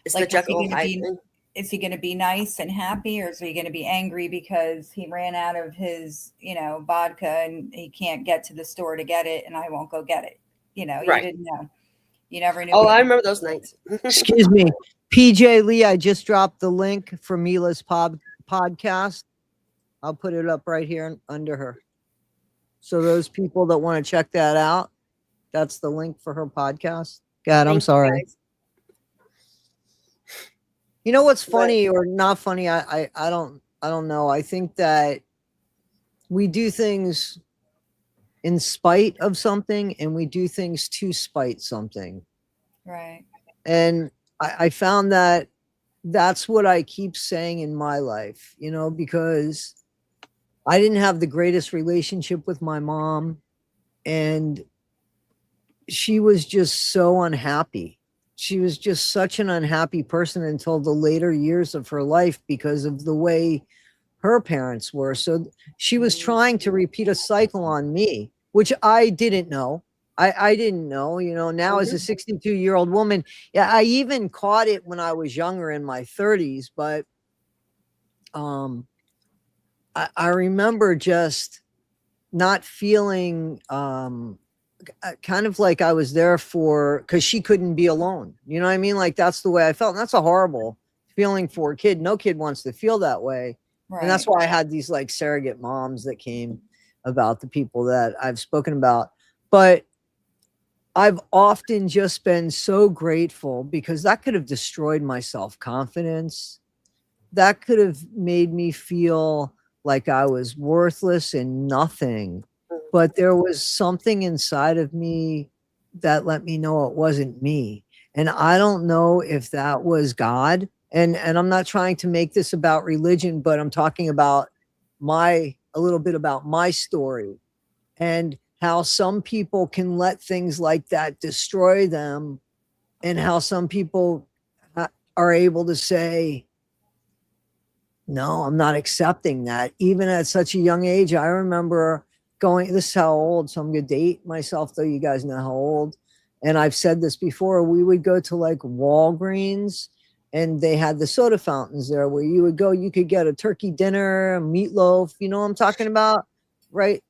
It's Like, the Jekyll Hyde thing. Is he going to be nice and happy, or is he going to be angry because he ran out of his, vodka and he can't get to the store to get it and I won't go get it? You Right. didn't know. You never knew. Oh, I remember those nights. Excuse me. PJ Lee, I just dropped the link for Mila's podcast. I'll put it up right here under her. So those people that want to check that out, that's the link for her podcast. God, I'm sorry. You know what's funny or not funny? I don't know. I think that we do things in spite of something and we do things to spite something. Right. And I found that that's what I keep saying in my life, because I didn't have the greatest relationship with my mom and she was just so unhappy. she was just such an unhappy person until the later years of her life because of the way her parents were. So she was trying to repeat a cycle on me, which I didn't know. I didn't know, now as a 62-year-old woman. Yeah, I even caught it when I was younger in my 30s, but I remember just not feeling kind of like I was there for, because she couldn't be alone. You know what I mean? Like that's the way I felt. And that's a horrible feeling for a kid. No kid wants to feel that way. Right. And that's why I had these like surrogate moms that came about the people that I've spoken about. But I've often just been so grateful because that could have destroyed my self-confidence. That could have made me feel like I was worthless and nothing. But there was something inside of me that let me know it wasn't me. And I don't know if that was God. And I'm not trying to make this about religion, but I'm talking about a little bit about my story and how some people can let things like that destroy them, and how some people are able to say, no, I'm not accepting that. Even at such a young age, I remember this is how old, so I'm going to date myself, though you guys know how old. And I've said this before, we would go to like Walgreens and they had the soda fountains there where you would go, you could get a turkey dinner, a meatloaf, you know what I'm talking about? Right?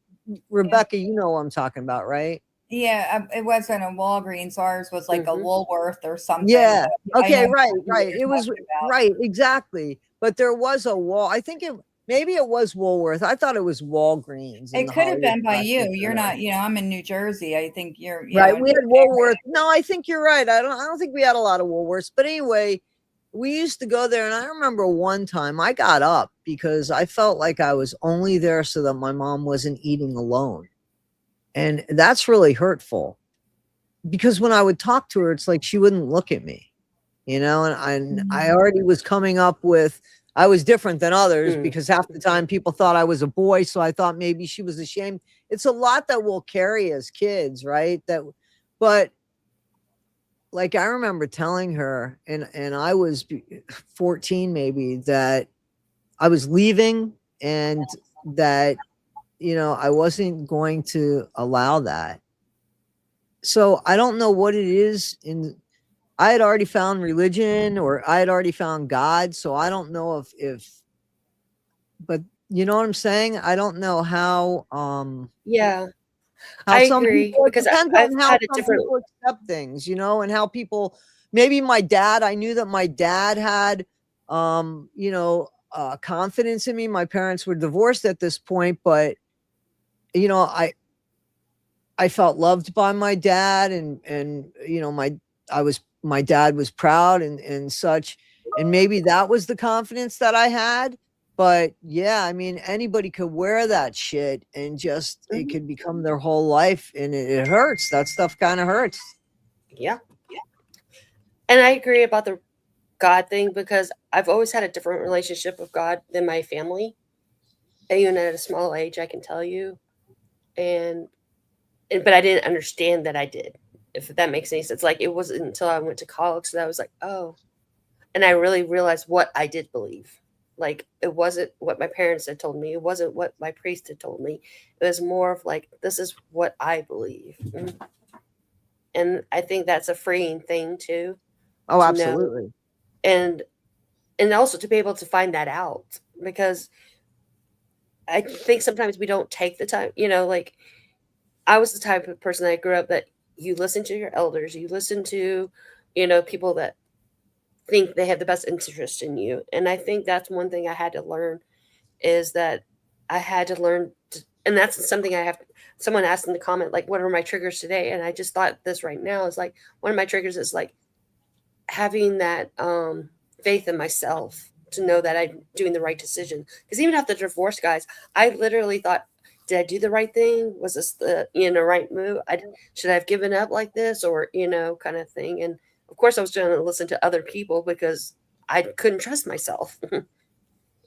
Rebecca, you know what I'm talking about, right? Yeah, it wasn't a Walgreens. Ours was like a Woolworth or something. Yeah. Okay. Right. It was right. Exactly. But there was a wall. I think maybe it was Woolworth. I thought it was Walgreens. It could have been by you. You're not, I'm in New Jersey. I think you're right. We had Woolworth. No, I think you're right. I don't think we had a lot of Woolworths. But anyway, we used to go there. And I remember one time I got up because I felt like I was only there so that my mom wasn't eating alone. And that's really hurtful. Because when I would talk to her, it's like she wouldn't look at me, and I already was coming up with, I was different than others because half the time people thought I was a boy. So I thought maybe she was ashamed. It's a lot that we'll carry as kids, right? But like, I remember telling her, and I was 14 maybe, that I was leaving and that, I wasn't going to allow that. So I don't know what it is I had already found religion, or I had already found God. So I don't know but you know what I'm saying? I don't know how, Yeah, how I some agree people, it because depends I've on how had a some different. people accept things, and how people, maybe my dad, I knew that my dad had, confidence in me. My parents were divorced at this point, but, I felt loved by my dad, and my dad was proud and such, and maybe that was the confidence that I had. But yeah, I mean, anybody could wear that shit and just it could become their whole life, and it hurts. That stuff kind of hurts. Yeah, and I agree about the God thing because I've always had a different relationship with God than my family, even at a small age. I can tell you, and but I didn't understand that I did. If that makes any sense, like it wasn't until I went to college that I was like, oh, and I really realized what I did believe. Like it wasn't what my parents had told me. It wasn't what my priest had told me. It was more of like, this is what I believe. And I think that's a freeing thing too, Oh, to know. absolutely. And also to be able to find that out, because I think sometimes we don't take the time, like I was the type of person that grew up that you listen to your elders, you listen to, people that think they have the best interest in you. And I think that's one thing I had to learn, is that I had to learn and that's something I have. Someone asked in the comment, like, what are my triggers today? And I just thought this right now is like, one of my triggers is like having that faith in myself to know that I'm doing the right decision. Because even after the divorce, guys, I literally thought, did I do the right thing? Was this the right move? Should I have given up like this, or kind of thing? And of course, I was trying to listen to other people because I couldn't trust myself.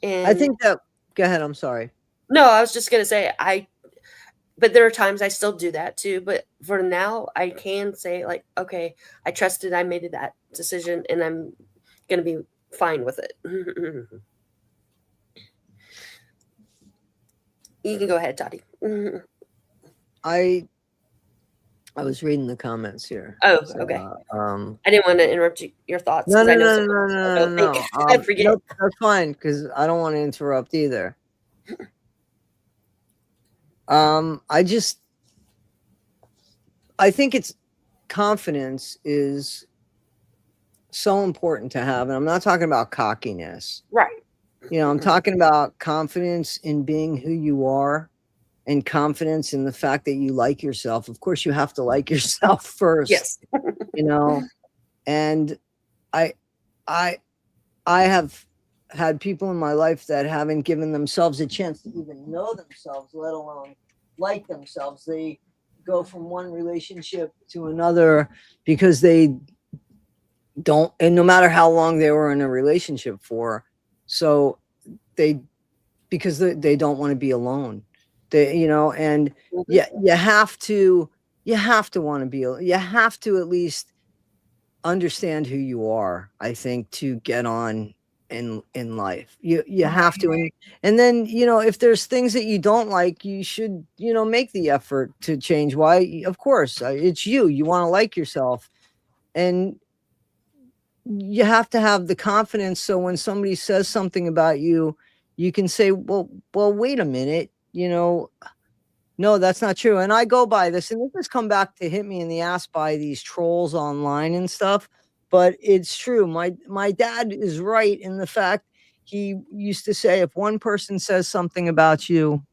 I think that. Go ahead. I'm sorry. No, I was just gonna say but there are times I still do that too. But for now, I can say like, okay, I trusted, I made that decision, and I'm going to be fine with it. You can go ahead, Toddie. I was reading the comments here. Oh, So, okay. I didn't want to interrupt your thoughts no, because I know no. I forget. Nope, that's fine because I don't want to interrupt either. I think it's confidence is so important to have, and I'm not talking about cockiness. Right. I'm talking about confidence in being who you are and confidence in the fact that you like yourself. Of course, you have to like yourself first. Yes. And I have had people in my life that haven't given themselves a chance to even know themselves, let alone like themselves. They go from one relationship to another because they don't, and no matter how long they were in a relationship for, so because they don't want to be alone. And yeah, you have to want to be, you have to at least understand who you are, I think, to get on in life. You have to, and then if there's things that you don't like, you should make the effort to change. Why? Of course, it's you want to like yourself, and you have to have the confidence so when somebody says something about you, you can say, well, wait a minute, no, that's not true. And I go by this, and this has come back to hit me in the ass by these trolls online and stuff. But it's true. My dad is right in the fact he used to say, if one person says something about you,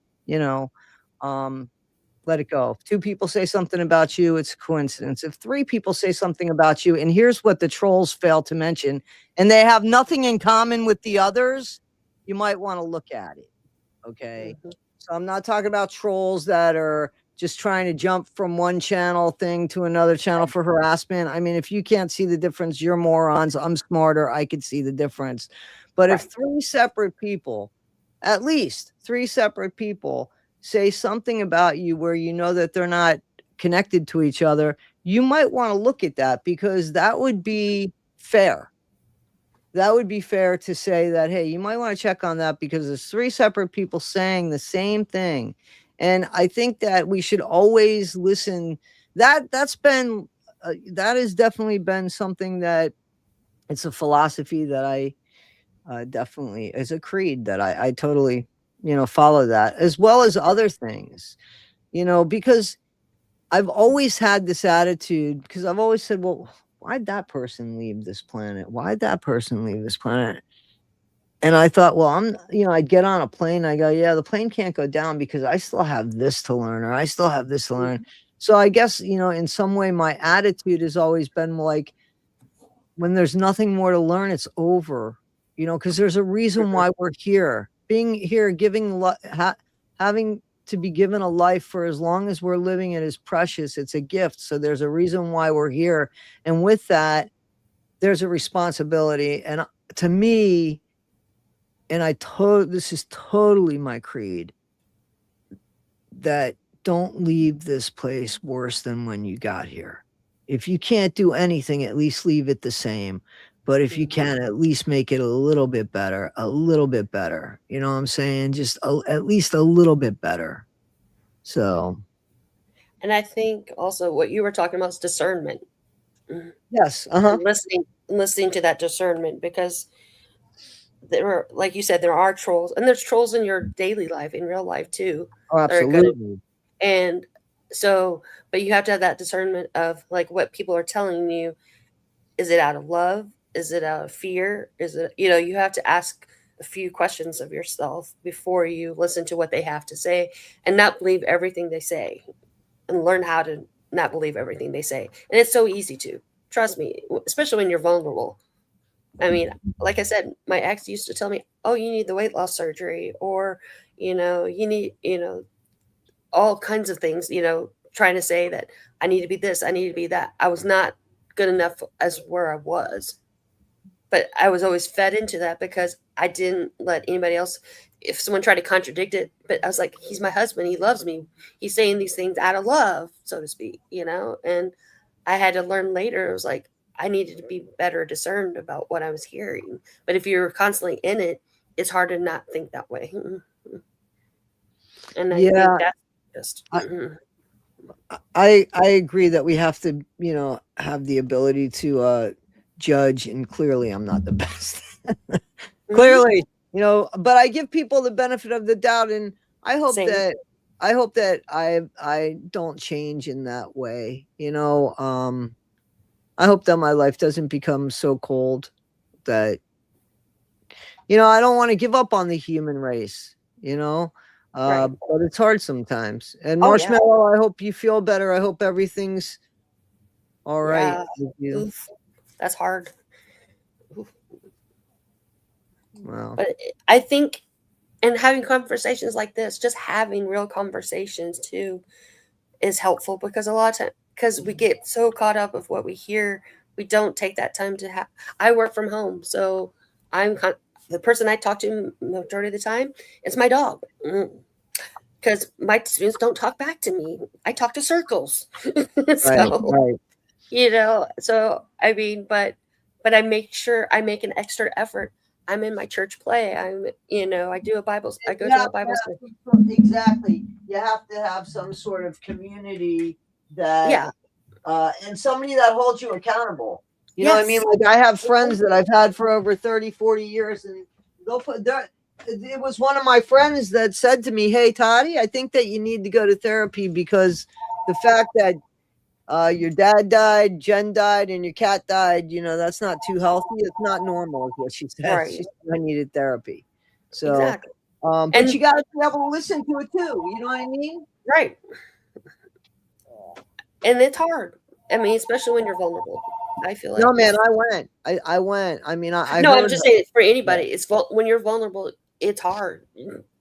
let it go. If two people say something about you, it's a coincidence. If three people say something about you, and here's what the trolls fail to mention, and they have nothing in common with the others, you might want to look at it. Okay. So I'm not talking about trolls that are just trying to jump from one channel thing to another channel for harassment. I mean, if you can't see the difference, you're morons. I'm smarter. I could see the difference. But if three separate people, at least three separate people, say something about you where you know that they're not connected to each other, you might want to look at that, because that would be fair. That would be fair to say that, hey, you might want to check on that because there's three separate people saying the same thing. And I think that we should always listen. That has definitely been something that, it's a philosophy that I definitely, is a creed that I totally, follow that, as well as other things, because I've always had this attitude, because I've always said, well, why'd that person leave this planet? Why'd that person leave this planet? And I thought, well, I'd get on a plane. I go, yeah, the plane can't go down because I still have this to learn, or I still have this to learn. So I guess, in some way, my attitude has always been like, when there's nothing more to learn, it's over, because there's a reason why we're here. Being here, having to be given a life for as long as we're living it is precious. It's a gift. So there's a reason why we're here. And with that, there's a responsibility. And to me, and this is totally my creed, that don't leave this place worse than when you got here. If you can't do anything, at least leave it the same. But if you can, at least make it a little bit better, a little bit better. You know what I'm saying? Just at least a little bit better. So. And I think also what you were talking about is discernment. Yes. Listening to that discernment, because there are, like you said, there are trolls, and there's trolls in your daily life, in real life too. Oh, absolutely. And so, but you have to have that discernment of like what people are telling you. Is it out of love? Is it out of fear? Is it, you have to ask a few questions of yourself before you listen to what they have to say, and not believe everything they say, and learn how to not believe everything they say. And it's so easy to, trust me, especially when you're vulnerable. I mean, like I said, my ex used to tell me, oh, you need the weight loss surgery, or, you need, all kinds of things, trying to say that I need to be this, I need to be that. I was not good enough as where I was. but I was always fed into that because I didn't let anybody else, if someone tried to contradict it, but I was like, he's my husband, he loves me, he's saying these things out of love, so to speak, and I had to learn later, it was like I needed to be better discerned about what I was hearing. But if you're constantly in it, it's hard to not think that way. And I think Yeah, that's just I agree that we have to, have the ability to judge, and clearly I'm not the best. Clearly, but I give people the benefit of the doubt, and I hope Same. that I don't change in that way. I hope that my life doesn't become so cold that I don't want to give up on the human race, Right. but it's hard sometimes. And Oh yeah. Marshmallow, I hope you feel better. I hope everything's all right Yeah. with you. Oof. That's hard. Oof. Wow. But I think, and having conversations like this, just having real conversations too, is helpful, because a lot of time, because we get so caught up with what we hear, we don't take that time to have. I work from home, so the person I talk to majority of the time is my dog, because my students don't talk back to me. I talk to circles, Right, so right. So I mean, but I make sure I make an extra effort. I'm in my church play. I do a Bible. I go to a Bible study. Exactly. You have to have some sort of community that, Yeah. and somebody that holds you accountable. You know what I mean? Yes. Like, I have friends that I've had for over 30, 40 years, and they'll put there. It was one of my friends that said to me, "Hey, Toddie, I think that you need to go to therapy, because the fact that your dad died, Jen died, and your cat died, that's not too healthy. It's not normal," is what she said. She Right. said I needed therapy. So, Exactly. but And you got to be able to listen to it too. You know what I mean? right. And it's hard. I mean, especially when you're vulnerable. I feel like No, man, I went. I went. I mean, I no, I'm heard just her. saying it's for Yeah. anybody. When you're vulnerable, it's hard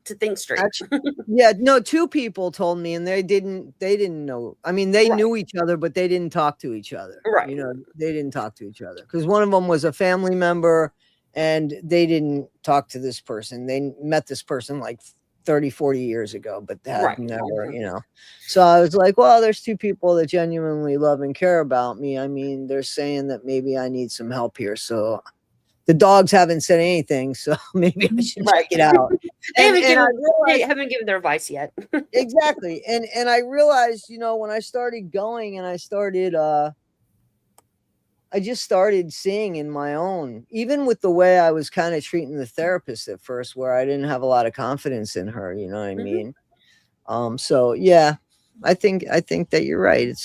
to think straight. Actually, yeah, no, two people told me, and they didn't know. I mean, they Right. knew each other, but they didn't talk to each other. Right. They didn't talk to each other, because one of them was a family member, and they didn't talk to this person. They met this person like 30, 40 years ago, but they had Right. never. So I was like, well, there's two people that genuinely love and care about me. I mean, they're saying that maybe I need some help here. So the dogs haven't said anything, so maybe I should check Right. it out. They And haven't and I realized haven't given their advice yet. exactly, and I realized, when I started going, and I just started seeing in my own, even with the way I was kind of treating the therapist at first, where I didn't have a lot of confidence in her. You know what I Mhm. mean? So yeah, I think that you're right.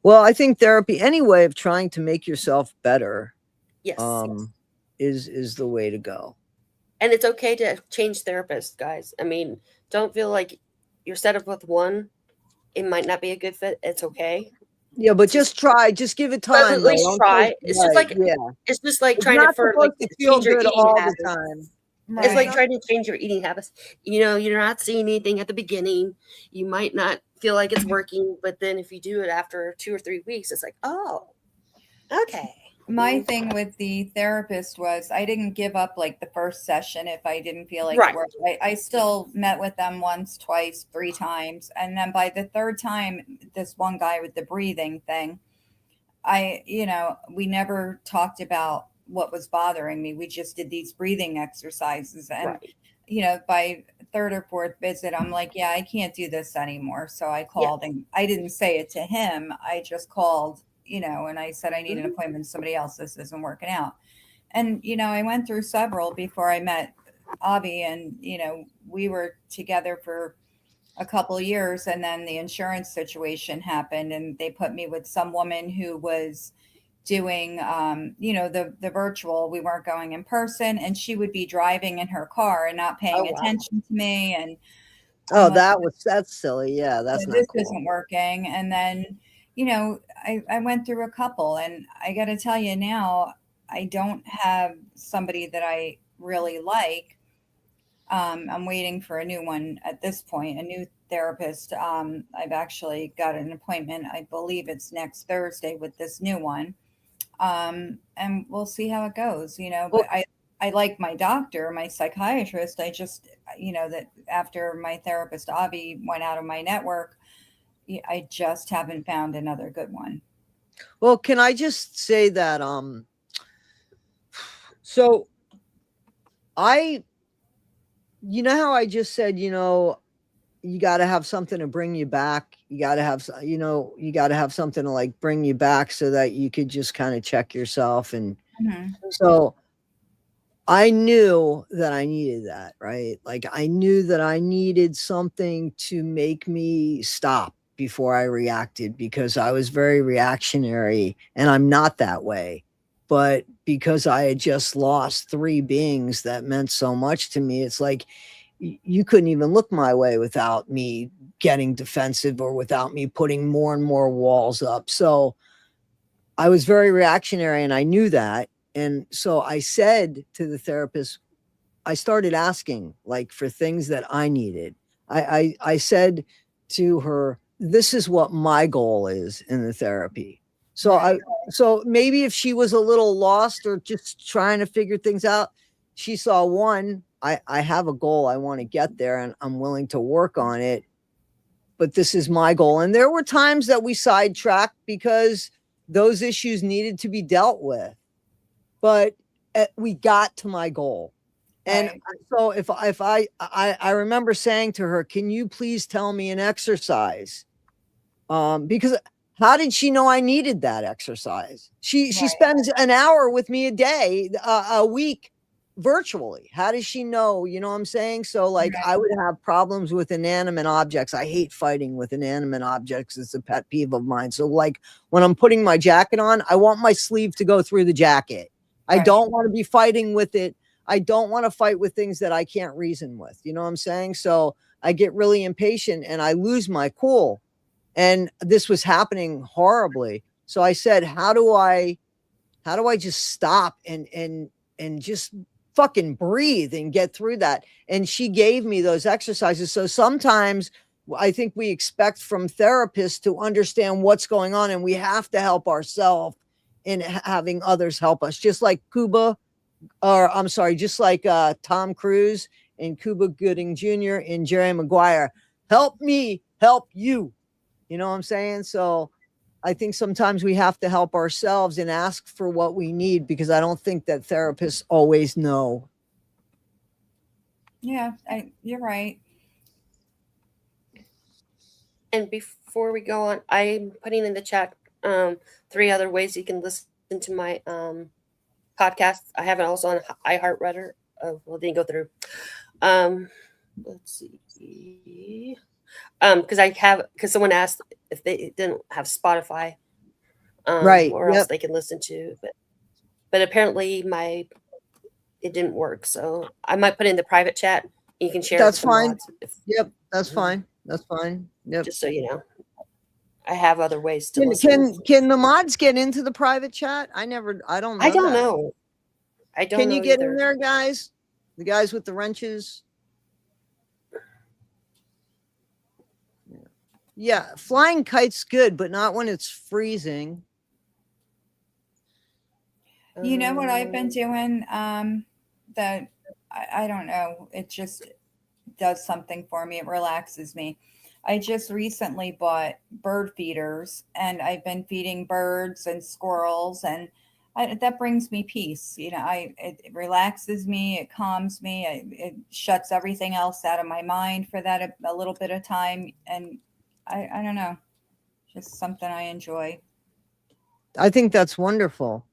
Well, I think therapy, any way of trying to make yourself better, Yes. um, is the way to go. And it's okay to change therapists, guys. I mean, don't feel like you're set up with one. It might not be a good fit. It's okay. Yeah, but Just just try. Just give it but time, at though. least Don't try. just right. Yeah, It's just like it's trying to not supposed to feel change your good eating all the habits. time. It's like Right. trying to change your eating habits. You're not seeing anything at the beginning. You might not feel like it's working, but then if you do it after 2 or 3 weeks, it's like, oh, okay. My thing with the therapist was I didn't give up like the first session if I didn't feel like Right. it worked. I still met with them once, twice, three times. And then by the third time, this one guy with the breathing thing, we never talked about what was bothering me. We just did these breathing exercises. And, Right. by third or fourth visit, I'm like, yeah, I can't do this anymore. So I Yeah. called, and I didn't say it to him. I just called, and I said, I need an Mhm. appointment with somebody else. This isn't working out. And, I went through several before I met Avi, and, we were together for a couple years, and then the insurance situation happened, and they put me with some woman who was doing the virtual. We weren't going in person, and she would be driving in her car and not Oh paying wow. attention to me, and I'm Oh, like, that's silly. Yeah, yeah, that's not this cool. isn't working. And then I went through a couple, and I got to tell you now, I don't have somebody that I really like. I'm waiting for a new one at this point, a new therapist. I've actually got an appointment. I believe it's next Thursday with this new one. And we'll see how it goes, Well, but I like my doctor, my psychiatrist. I just, that after my therapist, Avi, went out of my network, I just haven't found another good one. well, can I just say that so I you know how I just said, you got to have something to bring you back. You got to have, you got to have something to like bring you back so that you could just kind of check yourself. And Mhm. so I knew that I needed that, right? Like I knew that I needed something to make me stop before I reacted because I was very reactionary and I'm not that way. But because I had just lost three beings that meant so much to me, it's like you couldn't even look my way without me getting defensive or without me putting more and more walls up. So I was very reactionary and I knew that. And so I said to the therapist, I started asking like for things that I needed. I said to her, this is what my goal is in the therapy. So Right. so maybe if she was a little lost or just trying to figure things out, she saw one, I have a goal. I want to get there and I'm willing to work on it. But this is my goal. And there were times that we sidetracked because those issues needed to be dealt with. But we got to my goal. And Right. so if I remember saying to her, can you please tell me an exercise? Because how did she know I needed that exercise? She Right. spends an hour with me a day, a week virtually. How does she know? You know what I'm saying? So like Right. I would have problems with inanimate objects. I hate fighting with inanimate objects. It's a pet peeve of mine. So like when I'm putting my jacket on, I want my sleeve to go through the jacket. I Right. don't want to be fighting with it. I don't want to fight with things that I can't reason with. You know what I'm saying? So I get really impatient and I lose my cool. And this was happening horribly. So I said, how do I just stop and just fucking breathe and get through that? And she gave me those exercises. So sometimes I think we expect from therapists to understand what's going on and we have to help ourselves in having others help us. Just like just like Tom Cruise and Cuba Gooding Jr. and Jerry Maguire. Help me help you. You know what I'm saying? So I think sometimes we have to help ourselves and ask for what we need because I don't think that therapists always know. Yeah, you're right. And before we go on, I'm putting in the chat three other ways you can listen to my podcast. I have it also on iHeartRadio. Well, it didn't go through. Let's see. Because someone asked if they didn't have Spotify, Right. or else Yep. they can listen to. But apparently it didn't work. So I might put in the private chat. And you can share it That's with the fine. mods, Yep. That's Mhm. fine. That's fine. Yep. Just so you know. I have other ways to Can listen. can the mods get into the private chat? I don't I know don't that. know. I don't Can you know get in either. there, guys? The guys with the wrenches? Yeah, flying kite's good, but not when it's freezing. You know what I've been Um, doing? That I don't know. It just does something for me. It relaxes me. I just recently bought bird feeders and I've been feeding birds and squirrels and that brings me peace. It relaxes me, it calms me, it shuts everything else out of my mind for that a little bit of time. And I don't know, just something I enjoy. I think that's wonderful.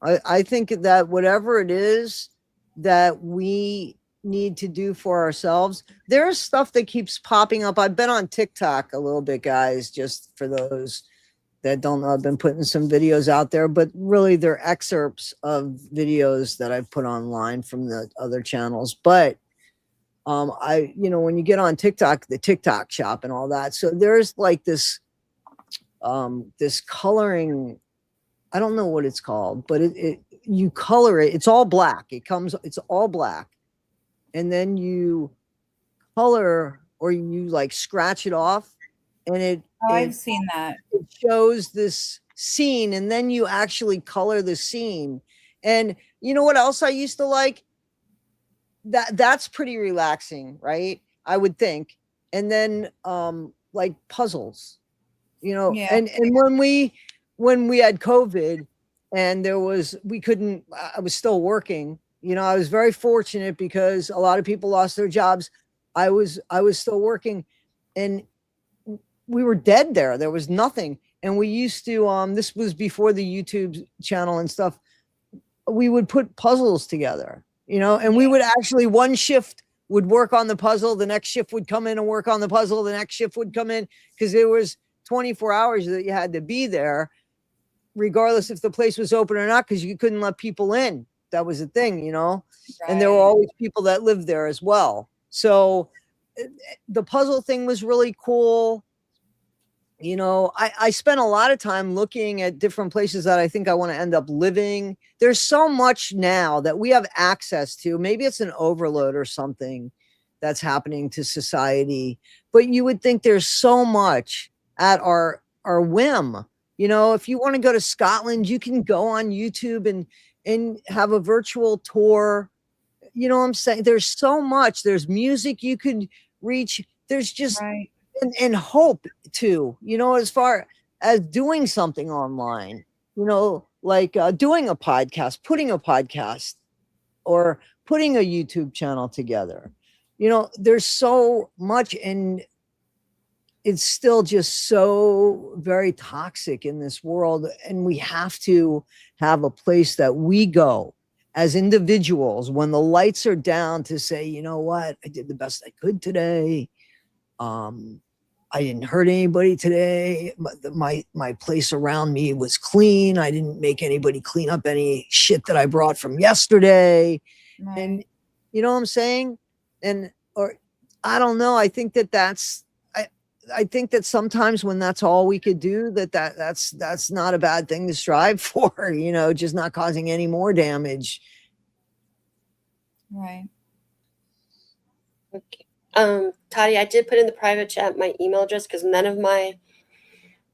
I think that whatever it is that we need to do for ourselves, there's stuff that keeps popping up. I've been on TikTok a little bit, guys, just for those that don't know. I've been putting some videos out there, but really they're excerpts of videos that I've put online from the other channels. But when you get on TikTok, the TikTok shop and all that. So there's like this coloring, I don't know what it's called, but you color it. It's all black. It's all black. And then you color or you like scratch it off and Oh, I've it seen that. it shows this scene, and then you actually color the scene. And you know what else I used to like? That's pretty relaxing, right? I would think. And then like puzzles, Yeah. and when we had COVID and we couldn't, I was still working, I was very fortunate because a lot of people lost their jobs. I was still working, and we were dead there. There was nothing. And we used to, this was before the YouTube channel and stuff. We would put puzzles together, and we would actually, one shift would work on the puzzle. The next shift would come in and work on the puzzle. The next shift would come in, because there was 24 hours that you had to be there, regardless if the place was open or not, because you couldn't let people in. That was the thing, and there were always people that lived there as well. So the puzzle thing was really cool. I spent a lot of time looking at different places that I think I want to end up living. There's so much now that we have access to. Maybe it's an overload or something that's happening to society, but you would think there's so much at our whim. If you want to go to Scotland, you can go on YouTube and have a virtual tour. You know what I'm saying? There's so much. There's music you could reach. There's just and hope too, as far as doing something online, like doing a podcast, putting a podcast or putting a YouTube channel together. There's so much, and it's still just so very toxic in this world. And we have to have a place that we go as individuals when the lights are down to say, you know what, I did the best I could today. I didn't hurt anybody today. My place around me was clean. I didn't make anybody clean up any shit that I brought from yesterday. Right. And you know what I'm saying? Or I don't know. I think I think that sometimes when that's all we could do, that's not a bad thing to strive for, just not causing any more damage. Right. Okay. Toddie, I did put in the private chat my email address, because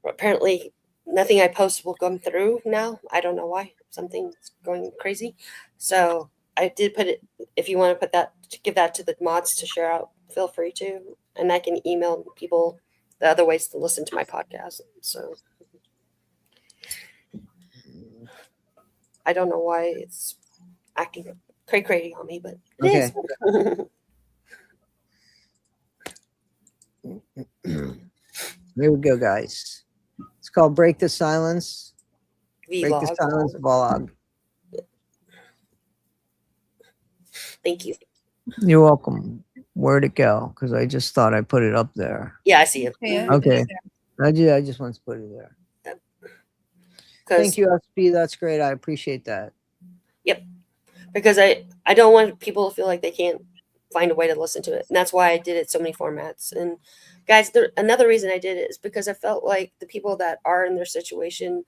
apparently nothing I post will come through now. I don't know why. Something's going crazy. So I did put it. If you want to give that to the mods to share out, feel free to. And I can email people the other ways to listen to my podcast. So I don't know why it's acting crazy on me, but it is. Here we go, guys. It's called Break the Silence. Vlog. Break the Silence vlog. Thank you. You're welcome. Where'd it go? Because I just thought I put it up there. Yeah, I see it. Okay. I just want to put it there. Yep. Thank you, SB. That's great. I appreciate that. Yep. Because I don't want people to feel like they can't find a way to listen to it. And that's why I did it so many formats. And guys, another reason I did it is because I felt like the people that are in their situation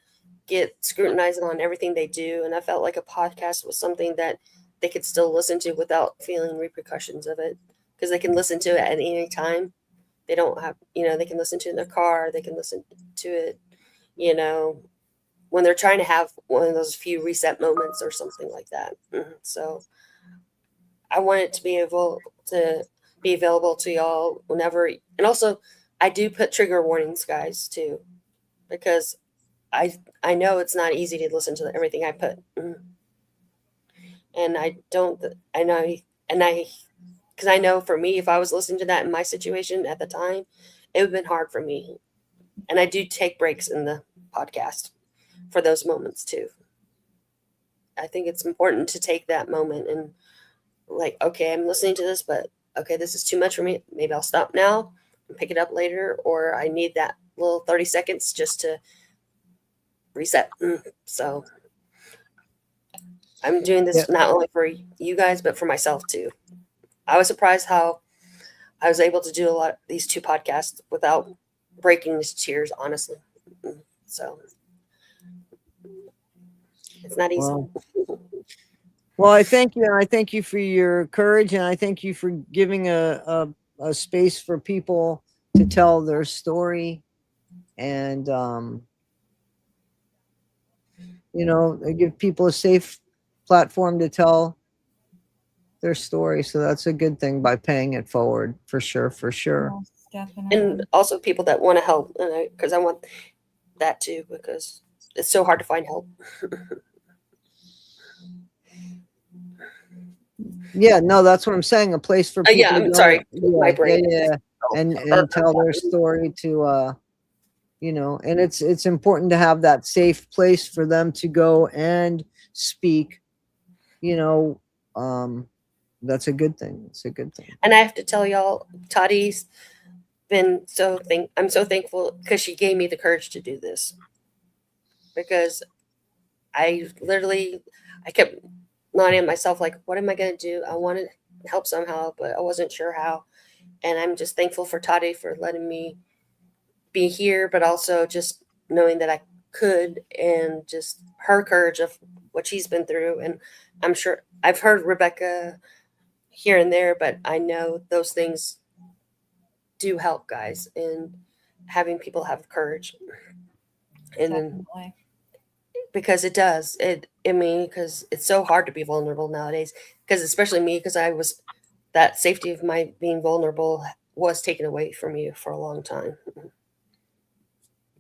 get scrutinized on everything they do. And I felt like a podcast was something that they could still listen to without feeling repercussions of it, because they can listen to it at any time. They don't have, they can listen to it in their car. They can listen to it, when they're trying to have one of those few reset moments or something like that. So I want it to be able to be available to y'all whenever. And also, I do put trigger warnings, guys, too, because I know it's not easy to listen to everything I put. And because I know for me, if I was listening to that in my situation at the time, it would have been hard for me. And I do take breaks in the podcast for those moments too. I think it's important to take that moment and like, okay, I'm listening to this, but okay, this is too much for me. Maybe I'll stop now and pick it up later, or I need that little 30 seconds just to reset. So I'm doing this not only for you guys, but for myself too. I was surprised how I was able to do a lot of these 2 podcasts without breaking into tears, honestly. So it's not easy. Well, I thank you, and I thank you for your courage, and I thank you for giving a space for people to tell their story. And you know, they give people a safe platform to tell their story. So that's a good thing by paying it forward, for sure, for sure. Most definitely. And also people that want to help, because I want that too, because it's so hard to find help. Yeah, no, that's what I'm saying. A place for people Yeah, to I'm go. sorry, my Yeah, brain. yeah. And tell their story to you know, and it's important to have that safe place for them to go and speak, you know. That's a good thing. It's a good thing. And I have to tell y'all, Toddie's been I'm so thankful because she gave me the courage to do this, because I kept nodding at myself like, what am I going to do? I want to help somehow, but I wasn't sure how. And I'm just thankful for Toddie for letting me be here, but also just knowing that I could, and just her courage of what she's been through. And I'm sure I've heard Rebecca here and there, but I know those things do help, guys, and having people have courage. And then Definitely. because it does it, I mean, because it's so hard to be vulnerable nowadays, because especially me, because I was, that safety of my being vulnerable was taken away from me for a long time,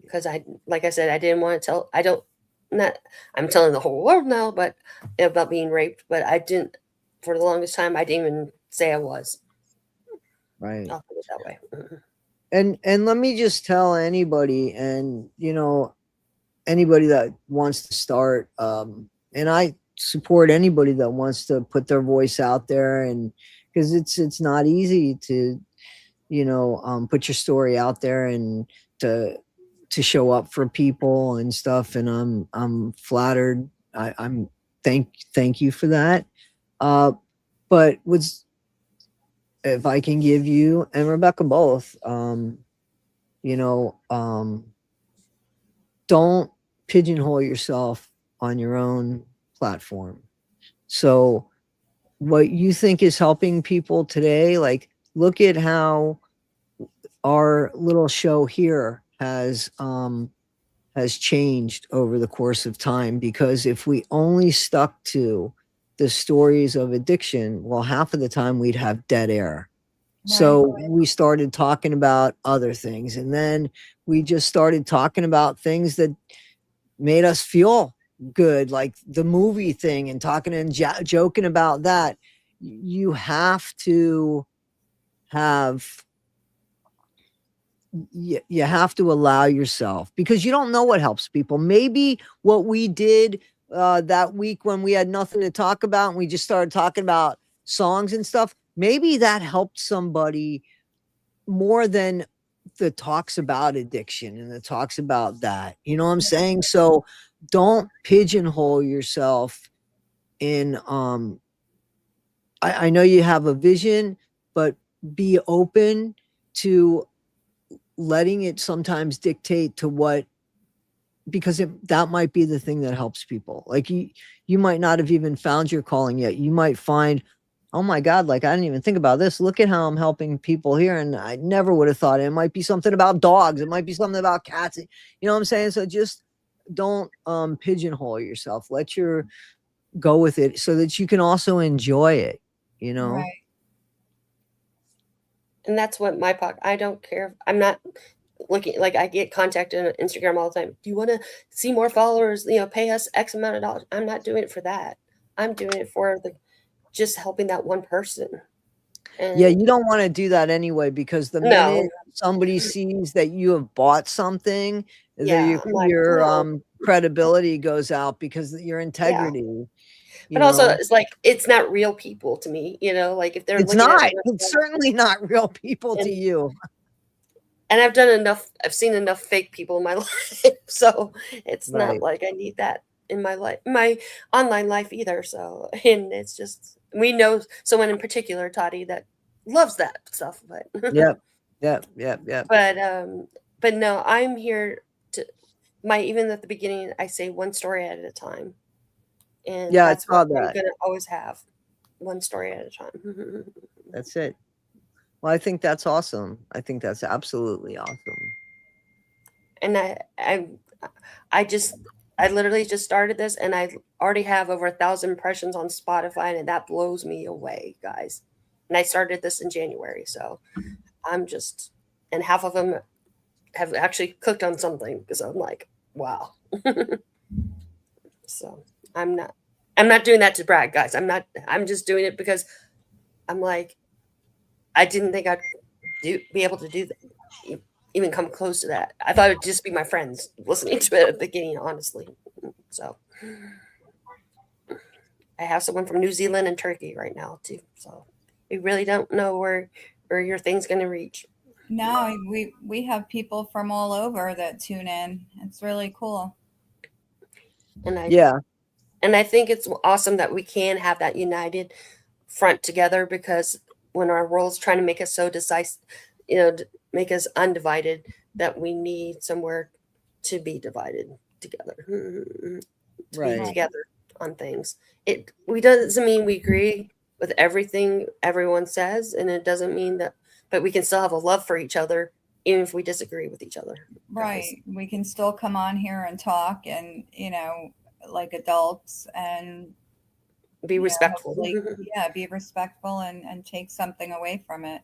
because I, like I said, I didn't want to tell, I don't, not, I'm telling the whole world now, but about being raped, but I didn't, for the longest time I didn't even say I was. Right. I'll put it that way. And let me just tell anybody, and you know, anybody that wants to start, and I support anybody that wants to put their voice out there, and because it's not easy to, you know, put your story out there and to show up for people and stuff. And I'm flattered. I'm thank you for that. But what's, if I can give you and Rebecca both, you know, don't pigeonhole yourself on your own platform. So what you think is helping people today, like look at how our little show here has changed over the course of time. Because if we only stuck to the stories of addiction, well, half of the time we'd have dead air. So we started talking about other things, and then we just started talking about things that made us feel good, like the movie thing, and talking and joking about that. You have to have, you have to allow yourself, because you don't know what helps people. Maybe what we did that week when we had nothing to talk about and we just started talking about songs and stuff, maybe that helped somebody more than the talks about addiction and the talks about that. You know what I'm saying? So don't pigeonhole yourself in I know you have a vision, but be open to letting it sometimes dictate to what, because that might be the thing that helps people. Like you might not have even found your calling yet. You might find, oh my God, like I didn't even think about this. Look at how I'm helping people here. And I never would have thought it might be something about dogs. It might be something about cats. You know what I'm saying? So just don't pigeonhole yourself. Let your go with it so that you can also enjoy it, you know? Right. And that's what my I don't care. I'm not looking, like I get contacted on Instagram all the time. Do you want to see more followers? You know, pay us X amount of dollars. I'm not doing it for that. I'm doing it for the just helping that one person. And yeah, you don't want to do that anyway, because the no, minute somebody sees that you have bought something, yeah, I'm like, your no, credibility goes out, because your yeah. integrity, you But also, know. it's like it's not real people to me. You know, like if they're It's looking at not. It's certainly not real people to and you. and I've done enough. I've seen enough fake people in my life, so it's not Right. like I need that in my life, my online life either. So, and it's just we know someone in particular, Toddie, that loves that stuff. But Yep. Yep. Yep. Yep. but no, I'm here to my, even at the beginning, I say one story at a time, and Yeah, I that's what saw I'm that. gonna always have, one story at a time. That's it. Well, I think that's awesome. I think that's absolutely awesome. And I just I literally just started this, and I already have over 1,000 impressions on Spotify, and that blows me away, guys. And I started this in January, so I'm just, and half of them have actually clicked on something because I'm like, wow. So I'm not doing that to brag, guys. I'm just doing it because I'm like, I didn't think I'd be able to do that, even come close to that. I thought it'd just be my friends listening to it at the beginning, honestly. So I have someone from New Zealand and Turkey right now too. So we really don't know where your thing's gonna reach. No, we have people from all over that tune in. It's really cool. And I Yeah. and I think it's awesome that we can have that united front together, because when our world's trying to make us so decisive, make us undivided, that we need somewhere to be divided together, to be Right. together on things. We doesn't mean we agree with everything everyone says, and it doesn't mean that, but we can still have a love for each other even if we disagree with each other. Right. We can still come on here and talk and, like adults and Be respectful. hopefully, be respectful and take something away from it,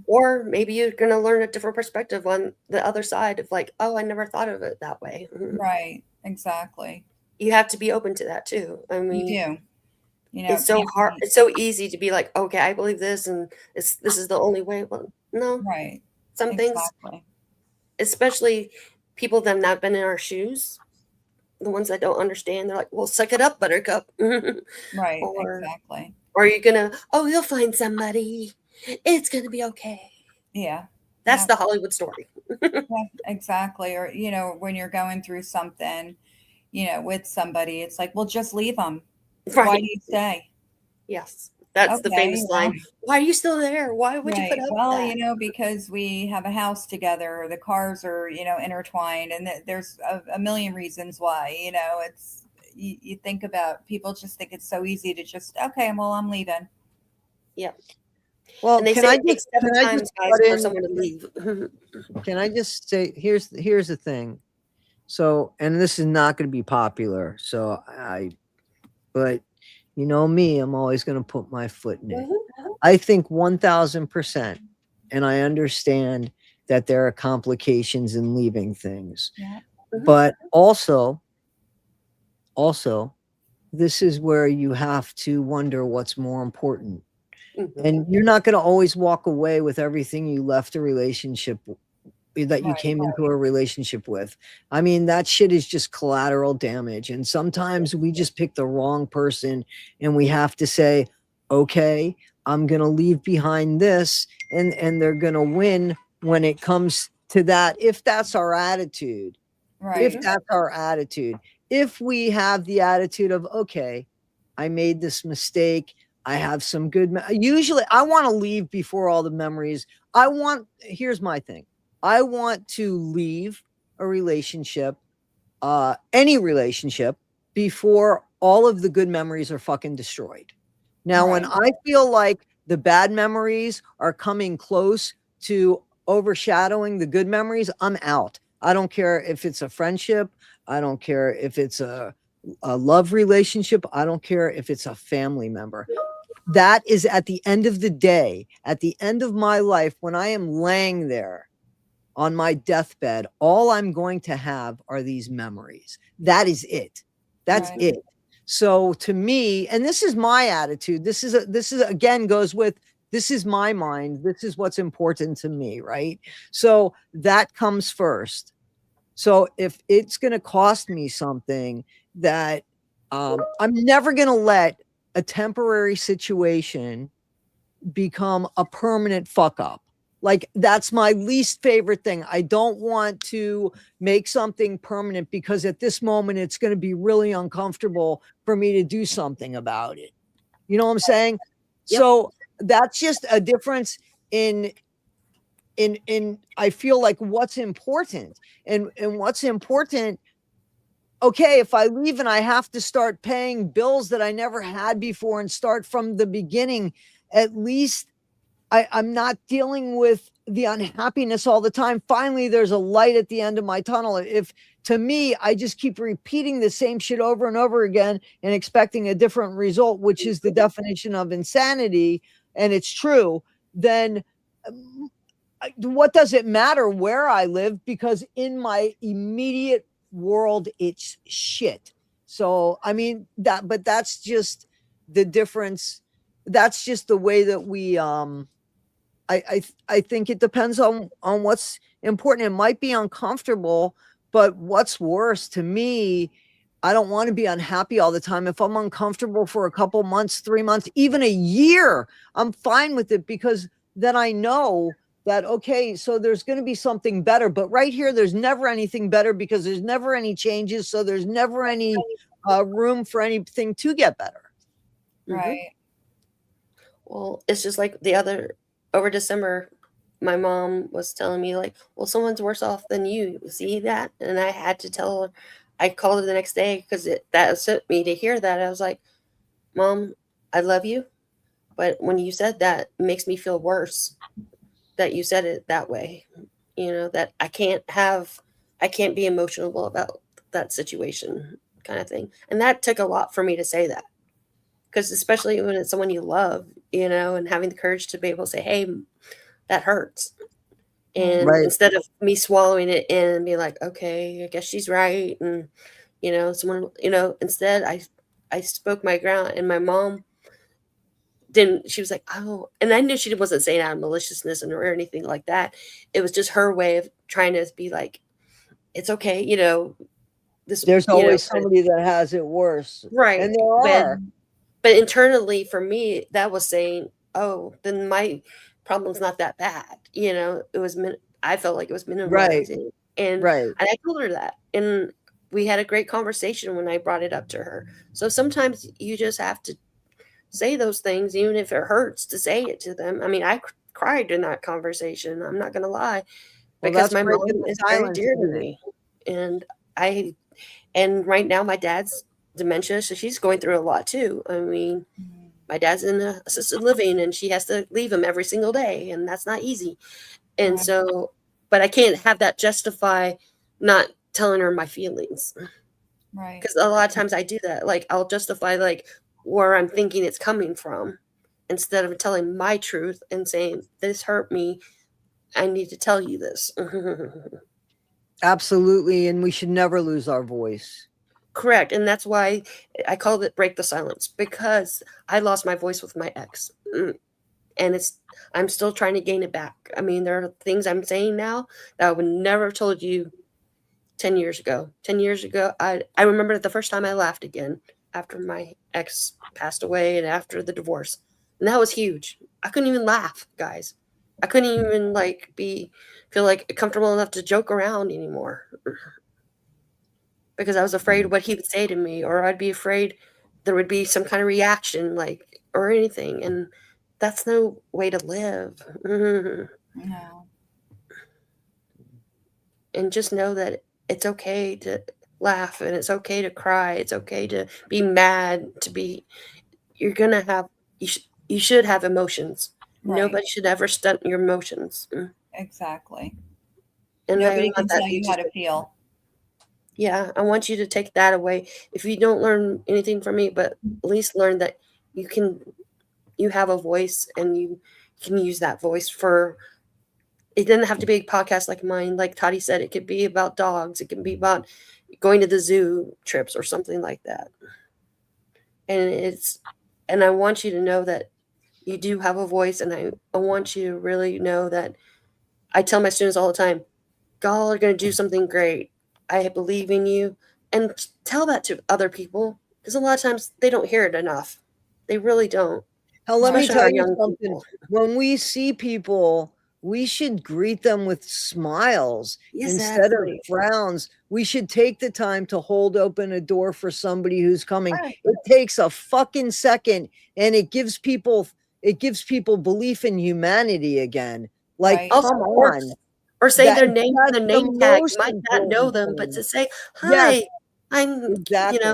Or maybe you're going to learn a different perspective on the other side of like, oh, I never thought of it that way. Right. Exactly. You have to be open to that too. I You mean, do. it's so hard. It's so easy to be like, okay, I believe this, and this is the only way. Well, no, Right. some things, Exactly. especially people that have not been in our shoes, the ones that don't understand, they're like, well, suck it up, buttercup. Right. Or Exactly. you're gonna, oh, you'll find somebody, it's gonna be okay. Yeah. That's the Hollywood story. Yeah, exactly. Or, when you're going through something, with somebody, it's like, well, just leave them. Why Right. do you stay? Yes. That's the famous line. Why are you still there? Why would you put up Well, with that? because we have a house together, or the cars are, intertwined, and there's a million reasons why, it's, you think about, people just think it's so easy to just, okay, well, I'm leaving. Yeah. Well, And they can say I it takes just 7 times, guys, butt for in? someone to leave. Can I just say, here's the thing. So, and this is not going to be popular. So but you know me, I'm always going to put my foot in it. I think 1000%, and I understand that there are complications in leaving things. Yeah. But also, this is where you have to wonder what's more important. And you're not going to always walk away with everything you left a relationship that you came into a relationship with. I mean, that shit is just collateral damage. And sometimes we just pick the wrong person, and we have to say, okay, I'm going to leave behind this, and they're going to win when it comes to that. If that's our attitude, if that's our attitude, if we have the attitude of, okay, I made this mistake, I have some good, usually I want to leave before all the memories. Here's my thing. I want to leave a relationship, any relationship, before all of the good memories are fucking destroyed. Now, when I feel like the bad memories are coming close to overshadowing the good memories, I'm out. I don't care if it's a friendship. I don't care if it's a love relationship. I don't care if it's a family member. That is at the end of the day, at the end of my life, when I am laying there on my deathbed, all I'm going to have are these memories. That is it. That's it. So to me, and this is my attitude, this is again goes with, this is my mind. This is what's important to me, right? So that comes first. So if it's going to cost me something, that I'm never going to let a temporary situation become a permanent fuck up. Like, that's my least favorite thing. I don't want to make something permanent, because at this moment it's going to be really uncomfortable for me to do something about it. You know what I'm saying? Yep. So that's just a difference in I feel like what's important, and what's important. Okay, if I leave and I have to start paying bills that I never had before and start from the beginning, at least I'm not dealing with the unhappiness all the time. Finally, there's a light at the end of my tunnel. If to me, I just keep repeating the same shit over and over again and expecting a different result, which is the definition of insanity, and it's true, then what does it matter where I live? Because in my immediate world, it's shit. So, I mean, but that's just the difference. That's just the way that we, I think it depends on what's important. It might be uncomfortable, but what's worse to me, I don't want to be unhappy all the time. If I'm uncomfortable for a couple months, 3 months, even a year, I'm fine with it, because then I know that, okay, so there's going to be something better. But right here, there's never anything better, because there's never any changes. So there's never any room for anything to get better. Right. Well, it's just like over December, my mom was telling me, like, well, someone's worse off than you. See that? And I had to tell her. I called her the next day because that upset me to hear that. I was like, Mom, I love you, but when you said that, it makes me feel worse that you said it that way. That I can't be emotional about that situation, kind of thing. And that took a lot for me to say that, because especially when it's someone you love, and having the courage to be able to say, hey, that hurts. And instead of me swallowing it in and be like, okay, I guess she's right. And, instead I spoke my ground, and my mom she was like, oh, and I knew she wasn't saying out of maliciousness or anything like that. It was just her way of trying to be like, it's okay. There's always somebody that has it worse. Right. And there are. But internally for me, that was saying, oh, then my problem's not that bad. I felt like it was minimizing. And I told her that. And we had a great conversation when I brought it up to her. So sometimes you just have to say those things, even if it hurts to say it to them. I mean, I cried in that conversation. I'm not going to lie, because my mom is very dear to me. And right now my dad's dementia, so she's going through a lot too. I mean, my dad's in assisted living, and she has to leave him every single day, and that's not easy. And so, but I can't have that justify not telling her my feelings. Right. Because a lot of times I do that. Like, I'll justify like where I'm thinking it's coming from, instead of telling my truth and saying, this hurt me, I need to tell you this. Absolutely. And we should never lose our voice. Correct. And that's why I called it Break the Silence, because I lost my voice with my ex. And I'm still trying to gain it back. I mean, there are things I'm saying now that I would never have told you 10 years ago. 10 years ago, I remember the first time I laughed again after my ex passed away and after the divorce. And that was huge. I couldn't even laugh, guys. I couldn't even feel like comfortable enough to joke around anymore, because I was afraid what he would say to me, or I'd be afraid there would be some kind of reaction, or anything. And that's no way to live. No. And just know that it's okay to laugh, and it's okay to cry. It's okay to be mad, you're going to have, you should have emotions. Right. Nobody should ever stunt your emotions. Exactly. And nobody can tell you how to feel. Yeah, I want you to take that away. If you don't learn anything from me, but at least learn that you have a voice, and you can use that voice it doesn't have to be a podcast like mine. Like Toddie said, it could be about dogs. It can be about going to the zoo trips or something like that. And I want you to know that you do have a voice, and I want you to really know that I tell my students all the time, y'all are going to do something great. I believe in you. And tell that to other people, because a lot of times they don't hear it enough. They really don't. Hell, let me tell you something. People. When we see people, we should greet them with smiles instead of frowns. We should take the time to hold open a door for somebody who's coming. Right. It takes a fucking second, and it gives people belief in humanity again. Like, come on. Or say their name on the name tag. You might not know them, but to say, hi, yes, I'm,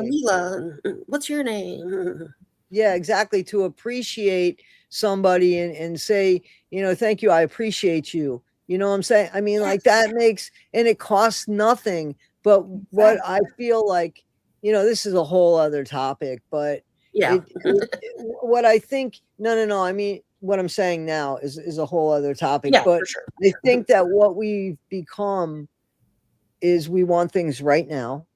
Mila. What's your name? Yeah, exactly. To appreciate somebody and say, thank you, I appreciate you. You know what I'm saying? I mean, like Yes. that makes, and it costs nothing. But what I feel like, this is a whole other topic, but Yeah. what I think, no. I mean, what I'm saying now is a whole other topic. Yeah, But for sure. I think that what we've become is we want things right now.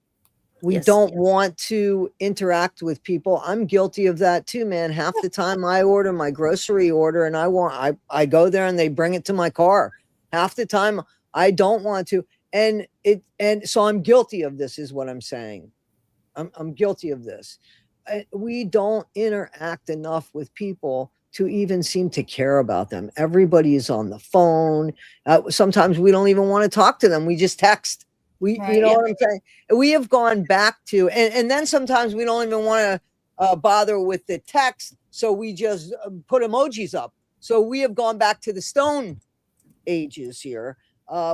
We Yes. don't want to interact with people. I'm guilty of that too, man. Half the time I order my grocery order and I go there and they bring it to my car. Half the time I don't want to. And so I'm guilty of this is what I'm saying. I'm guilty of this. We don't interact enough with people to even seem to care about them. Everybody is on the phone. Sometimes we don't even want to talk to them. We just text. You know Right. what I'm saying? We have gone back to, and then sometimes we don't even want to bother with the text. So we just put emojis up. So we have gone back to the stone ages here,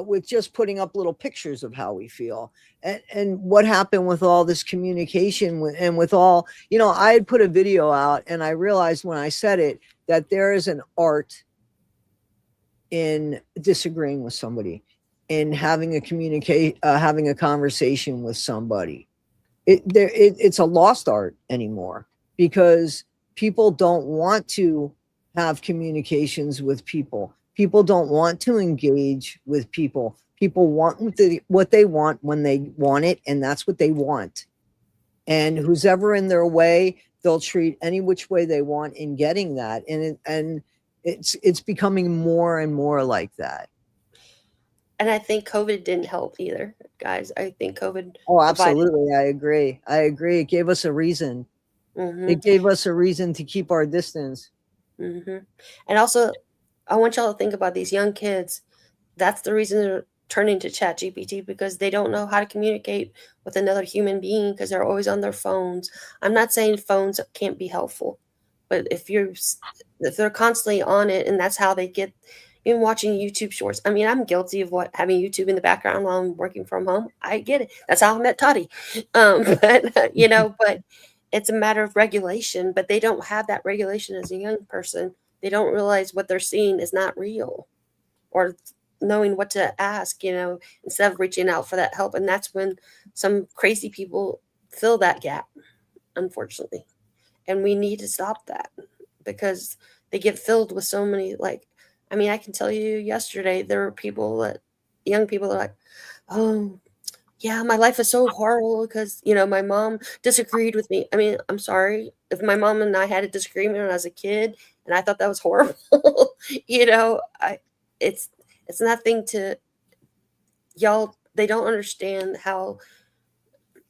with just putting up little pictures of how we feel. And what happened with all this communication and with all, I had put a video out and I realized when I said it that there is an art in disagreeing with somebody, in having having a conversation with somebody. It's a lost art anymore because people don't want to have communications with people. People don't want to engage with people. People want what they want when they want it, and that's what they want. And who's ever in their way, they'll treat any which way they want in getting that. And it's becoming more and more like that. And I think COVID didn't help either, guys. I think COVID Oh, divided. absolutely. I agree. It gave us a reason. Mm-hmm. It gave us a reason to keep our distance. Mm-hmm. And also, I want y'all to think about these young kids. That's the reason they're turning to Chat GPT, because they don't know how to communicate with another human being because they're always on their phones. I'm not saying phones can't be helpful, but if they're constantly on it and that's how they get, even watching YouTube shorts. I mean, I'm guilty of having YouTube in the background while I'm working from home. I get it. That's how I met Toddie. But it's a matter of regulation. But they don't have that regulation as a young person. They don't realize what they're seeing is not real, or knowing what to ask, instead of reaching out for that help. And that's when some crazy people fill that gap, unfortunately. And we need to stop that because they get filled with so many, I can tell you yesterday, there were young people that are like, oh, yeah, my life is so horrible because, my mom disagreed with me. I mean, I'm sorry. If my mom and I had a disagreement when I was a kid and I thought that was horrible, it's nothing to y'all. They don't understand how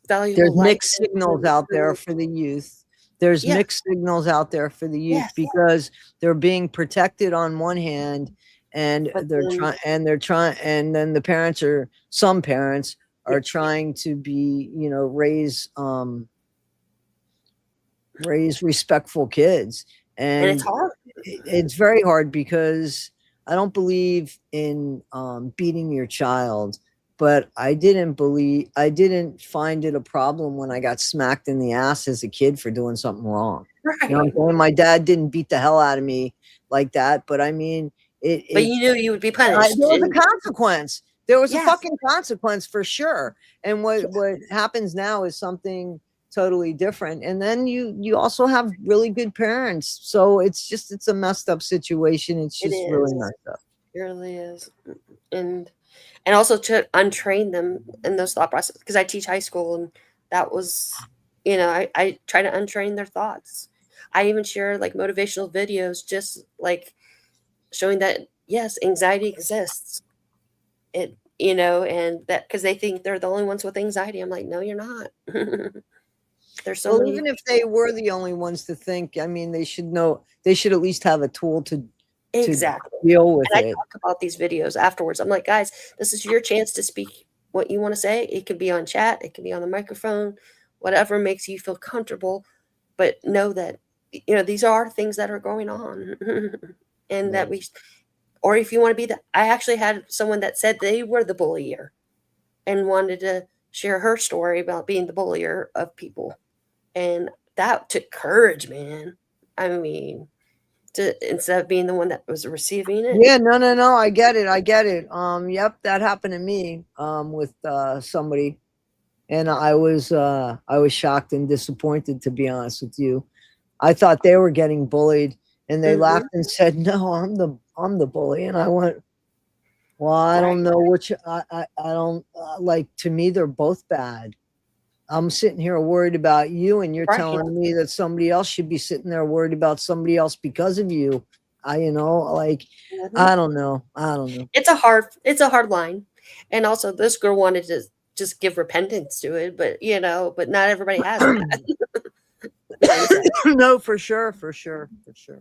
valuable There's life mixed is. signals out there for the youth. There's Yeah. mixed signals out there for the youth Yes. because they're being protected on one hand and But they're trying and then some parents are trying to be, raise respectful kids. and it's And hard. it's very hard because I don't believe in beating your child, but I didn't find it a problem when I got smacked in the ass as a kid for doing something wrong. Right. You know what I'm saying? My dad didn't beat the hell out of me like that, but I mean, But you knew you would be punished. there was a consequence. There was a Yes. fucking consequence for sure. And what happens now is something totally different. And then you also have really good parents. So it's a messed up situation. It's It just is. really messed up. It really is. And also to untrain them in those thought processes, because I teach high school, and that was, I try to untrain their thoughts. I even share motivational videos, just showing that yes, anxiety exists. And that because they think they're the only ones with anxiety. I'm like, no, you're not. There's so many. Even if they were the only ones to think, I mean, they should at least have a tool to Exactly. deal with And I it. talk about these videos afterwards. I'm like, guys, this is your chance to speak what you want to say. It could be on chat, it could be on the microphone, whatever makes you feel comfortable. But know that these are things that are going on, and that or if you want to be I actually had someone that said they were the bullier and wanted to share her story about being the bullier of people, and that took courage, man. I mean, to instead of being the one that was receiving it. Yeah, no. I get it. Yep, that happened to me with somebody, and I was shocked and disappointed, to be honest with you. I thought they were getting bullied, and they laughed and said, "No, I'm the bully." And I went, "Well, I don't know which. I don't like. To me, they're both bad. I'm sitting here worried about you, and you're Right. telling me that somebody else should be sitting there worried about somebody else because of you. I don't know. It's a hard line. And also this girl wanted to just give repentance to it, but but not everybody has that mindset. No, for sure.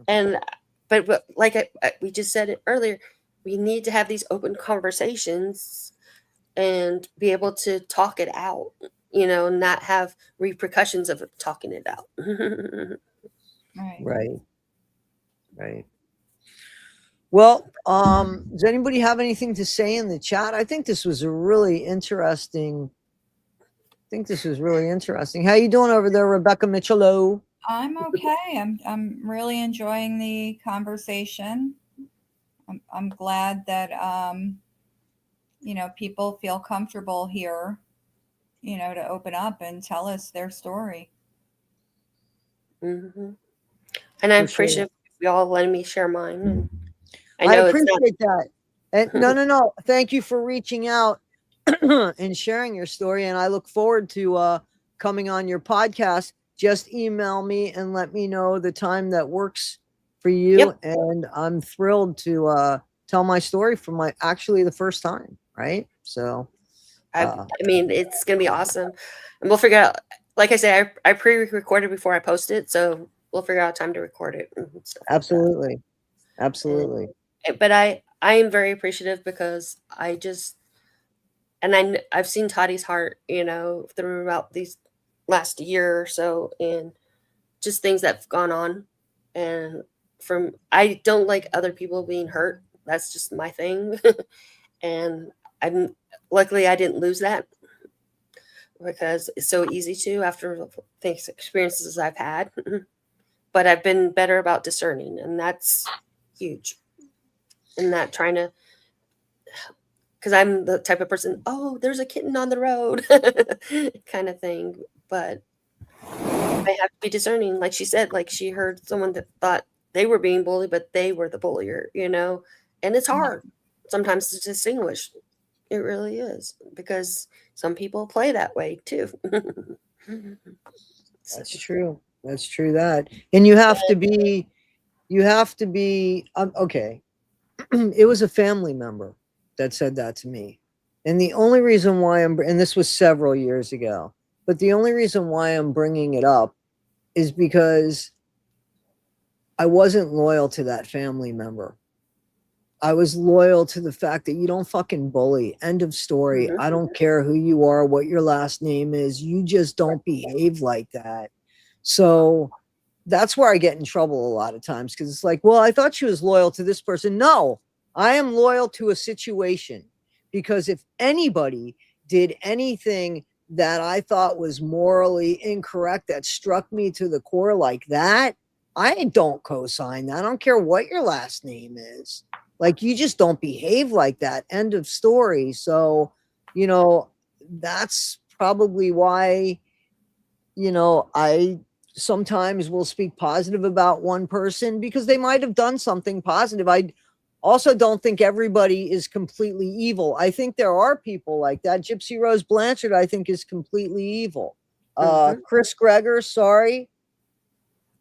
And but like we just said it earlier, we need to have these open conversations and be able to talk it out, not have repercussions of talking it out. Right. Well, does anybody have anything to say in the chat? I think this was really interesting. How you doing over there, Rebecca Mitchello? I'm okay. I'm really enjoying the conversation. I'm glad that people feel comfortable here, to open up and tell us their story. Mm-hmm. And I appreciate y'all letting me share mine. And I appreciate that. And no. Thank you for reaching out and sharing your story. And I look forward to coming on your podcast. Just email me and let me know the time that works for you. Yep. And I'm thrilled to tell my story for the first time. Right. So I mean, it's going to be awesome. And we'll figure out, like I said, I pre-recorded before I post it. So we'll figure out time to record it. And stuff absolutely. Like Absolutely. But I am very appreciative because I've seen Toddie's heart, throughout these last year or so, and just things that've gone on. And I don't like other people being hurt. That's just my thing. And luckily I didn't lose that, because it's so easy to after experiences I've had. But I've been better about discerning, and that's huge. And not trying to, because I'm the type of person, oh, there's a kitten on the road kind of thing. But I have to be discerning. Like she said, like she heard someone that thought they were being bullied, but they were the bullier, and it's hard sometimes to distinguish. It really is, because some people play that way too. That's true. That. And you have to be okay. It was a family member that said that to me. And the only reason why and this was several years ago, but the only reason why I'm bringing it up is because I wasn't loyal to that family member. I was loyal to the fact that you don't fucking bully. End of story. I don't care who you are, what your last name is. You just don't behave like that. So that's where I get in trouble a lot of times, because it's like, well, I thought she was loyal to this person. No, I am loyal to a situation, because if anybody did anything that I thought was morally incorrect, that struck me to the core like that, I don't co-sign that. I don't care what your last name is. Like, you just don't behave like that. End of story. So, that's probably why, I sometimes will speak positive about one person because they might have done something positive. I also don't think everybody is completely evil. I think there are people like that. Gypsy Rose Blanchard, I think, is completely evil. Chris Greger, sorry.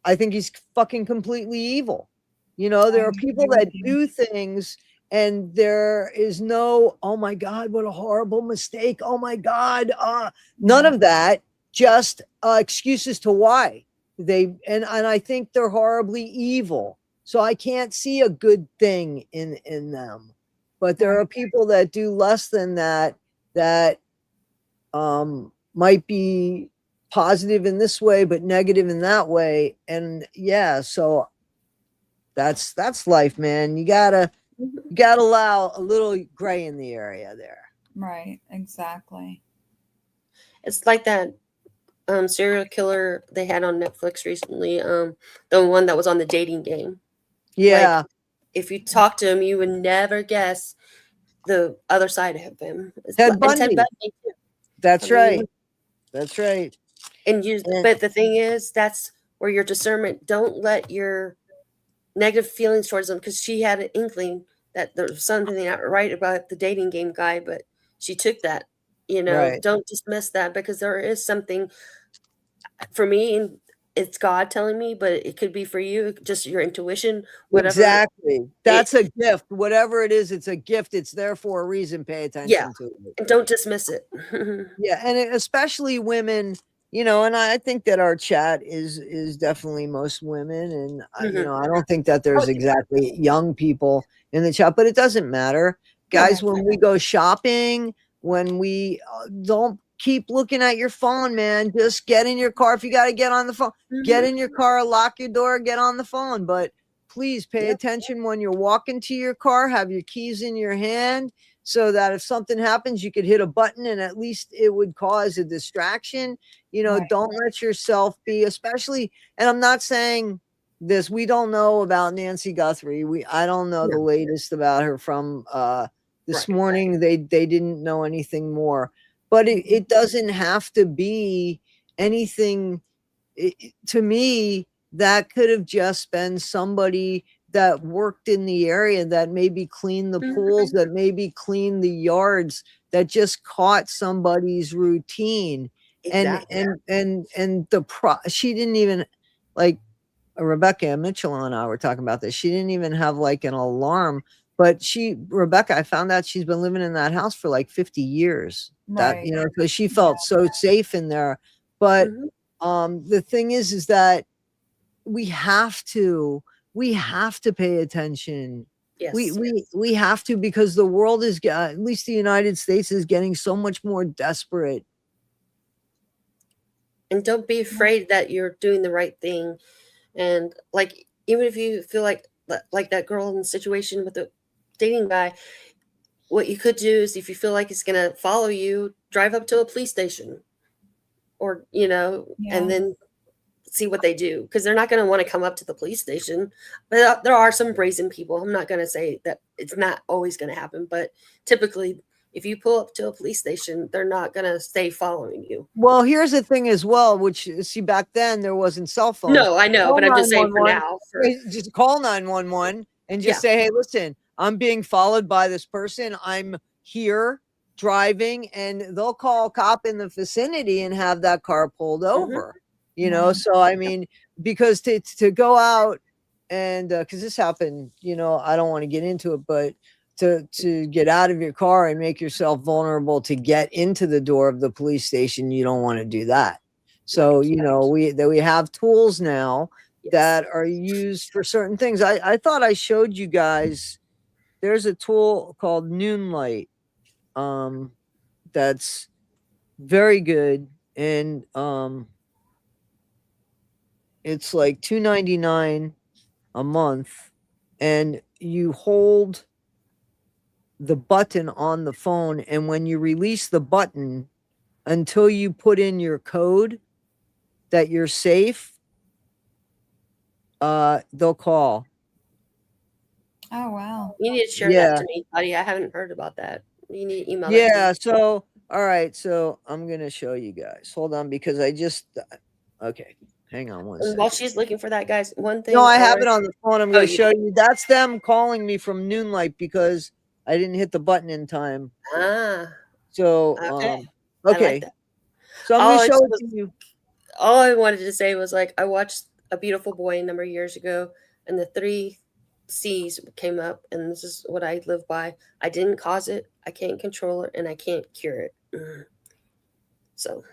I think he's fucking completely evil. There are people that do things and there is no, oh my God, what a horrible mistake. Oh my God. None of that. Just excuses to why and I think they're horribly evil. So I can't see a good thing in them. But there are people that do less than that might be positive in this way, but negative in that way. And yeah, so that's life, man. You gotta allow a little gray in the area there. Right, exactly. It's like that serial killer they had on Netflix recently, the one that was on the dating game. Yeah. Like, if you talk to him, you would never guess the other side of him. Ted And Ted Bundy. Bundy too. That's I mean, right. That's right. and you, And but the thing is, that's where your discernment. Don't let your negative feelings towards them, because she had an inkling that there was something not right about the dating game guy, but she took that. right. Don't dismiss that, because there is something for me, and it's God telling me, but it could be for you, just your intuition, whatever. Exactly. It, That's a gift. Whatever it is, it's a gift. It's there for a reason. Pay yeah, attention to it. and don't dismiss it. Yeah, and especially women, and I think that our chat is definitely most women, and Mhm. I don't think that Oh, there's exactly young people in the chat, but it doesn't matter, no, guys. When we go shopping, when we don't keep looking at your phone, man, just get in your car. If you got to get on the phone, get mhm. in your car, lock your door, get on the phone. But please pay Yep. attention when you're walking to your car. Have your keys in your hand, so that if something happens, you could hit a button and at least it would cause a distraction. Right. Don't let yourself be, especially, and I'm not saying this, we don't know about Nancy Guthrie. I don't know the No. latest about her from this Right. morning. They didn't know anything more, but it doesn't have to be anything. To me, that could have just been somebody that worked in the area, that maybe cleaned the pools, Mhm. that maybe cleaned the yards, that just caught somebody's routine. And Exactly. she didn't even, like, Rebecca Mitchell and I were talking about this. She didn't even have like an alarm, but Rebecca, I found out she's been living in that house for like 50 years. That, Right. because she felt so safe in there. But Mhm. the thing is that we have to pay attention. we Yes. we we have to, because the world is at least the United States is getting so much more desperate. And don't be afraid that you're doing the right thing. And like, even if you feel like that girl in the situation with the dating guy, what you could do is, if you feel like he's gonna follow you, drive up to a police station, or and Yeah. then see what they do, because they're not going to want to come up to the police station. But there are some brazen people. I'm not going to say that it's not always going to happen, but typically, if you pull up to a police station, they're not going to stay following you. Well, here's the thing as well, which, see, back then there wasn't cell phones. No, I know, Call but I'm just saying for 911. now. For Just call 911 and just yeah, say, hey, listen, I'm being followed by this person. I'm here driving, and they'll call a cop in the vicinity and have that car pulled hmm over. Right. So I mean, because to go out and because this happened, I don't want to get into it, but to get out of your car and make yourself vulnerable to get into the door of the police station, you don't want to do that. So right, we have tools now yes, that are used for certain things. I thought I showed you guys, there's a tool called Noonlight, that's very good, and it's like $2.99 a month, and you hold the button on the phone, and when you release the button, until you put in your code that you're safe, they'll call. Oh, wow. you need to share that Yeah. to me, Toddie. I haven't heard about that. You need to email that to me. Yeah. So, all right. So I'm going to show you guys. Hold on, because okay. Hang on one And while second. she's looking for that, guys, one No, thing I I have want it on the phone. I'm oh, going to you show do. you. That's them calling me from Noonlight because I didn't hit the button in time. Ah, So, okay. I like okay. that. So I'm going All to I show just it was to you. all I wanted to say was, like, I watched A Beautiful Boy a number of years ago, and the three C's came up, and this is what I live by. I didn't cause it, I can't control it, and I can't cure it. So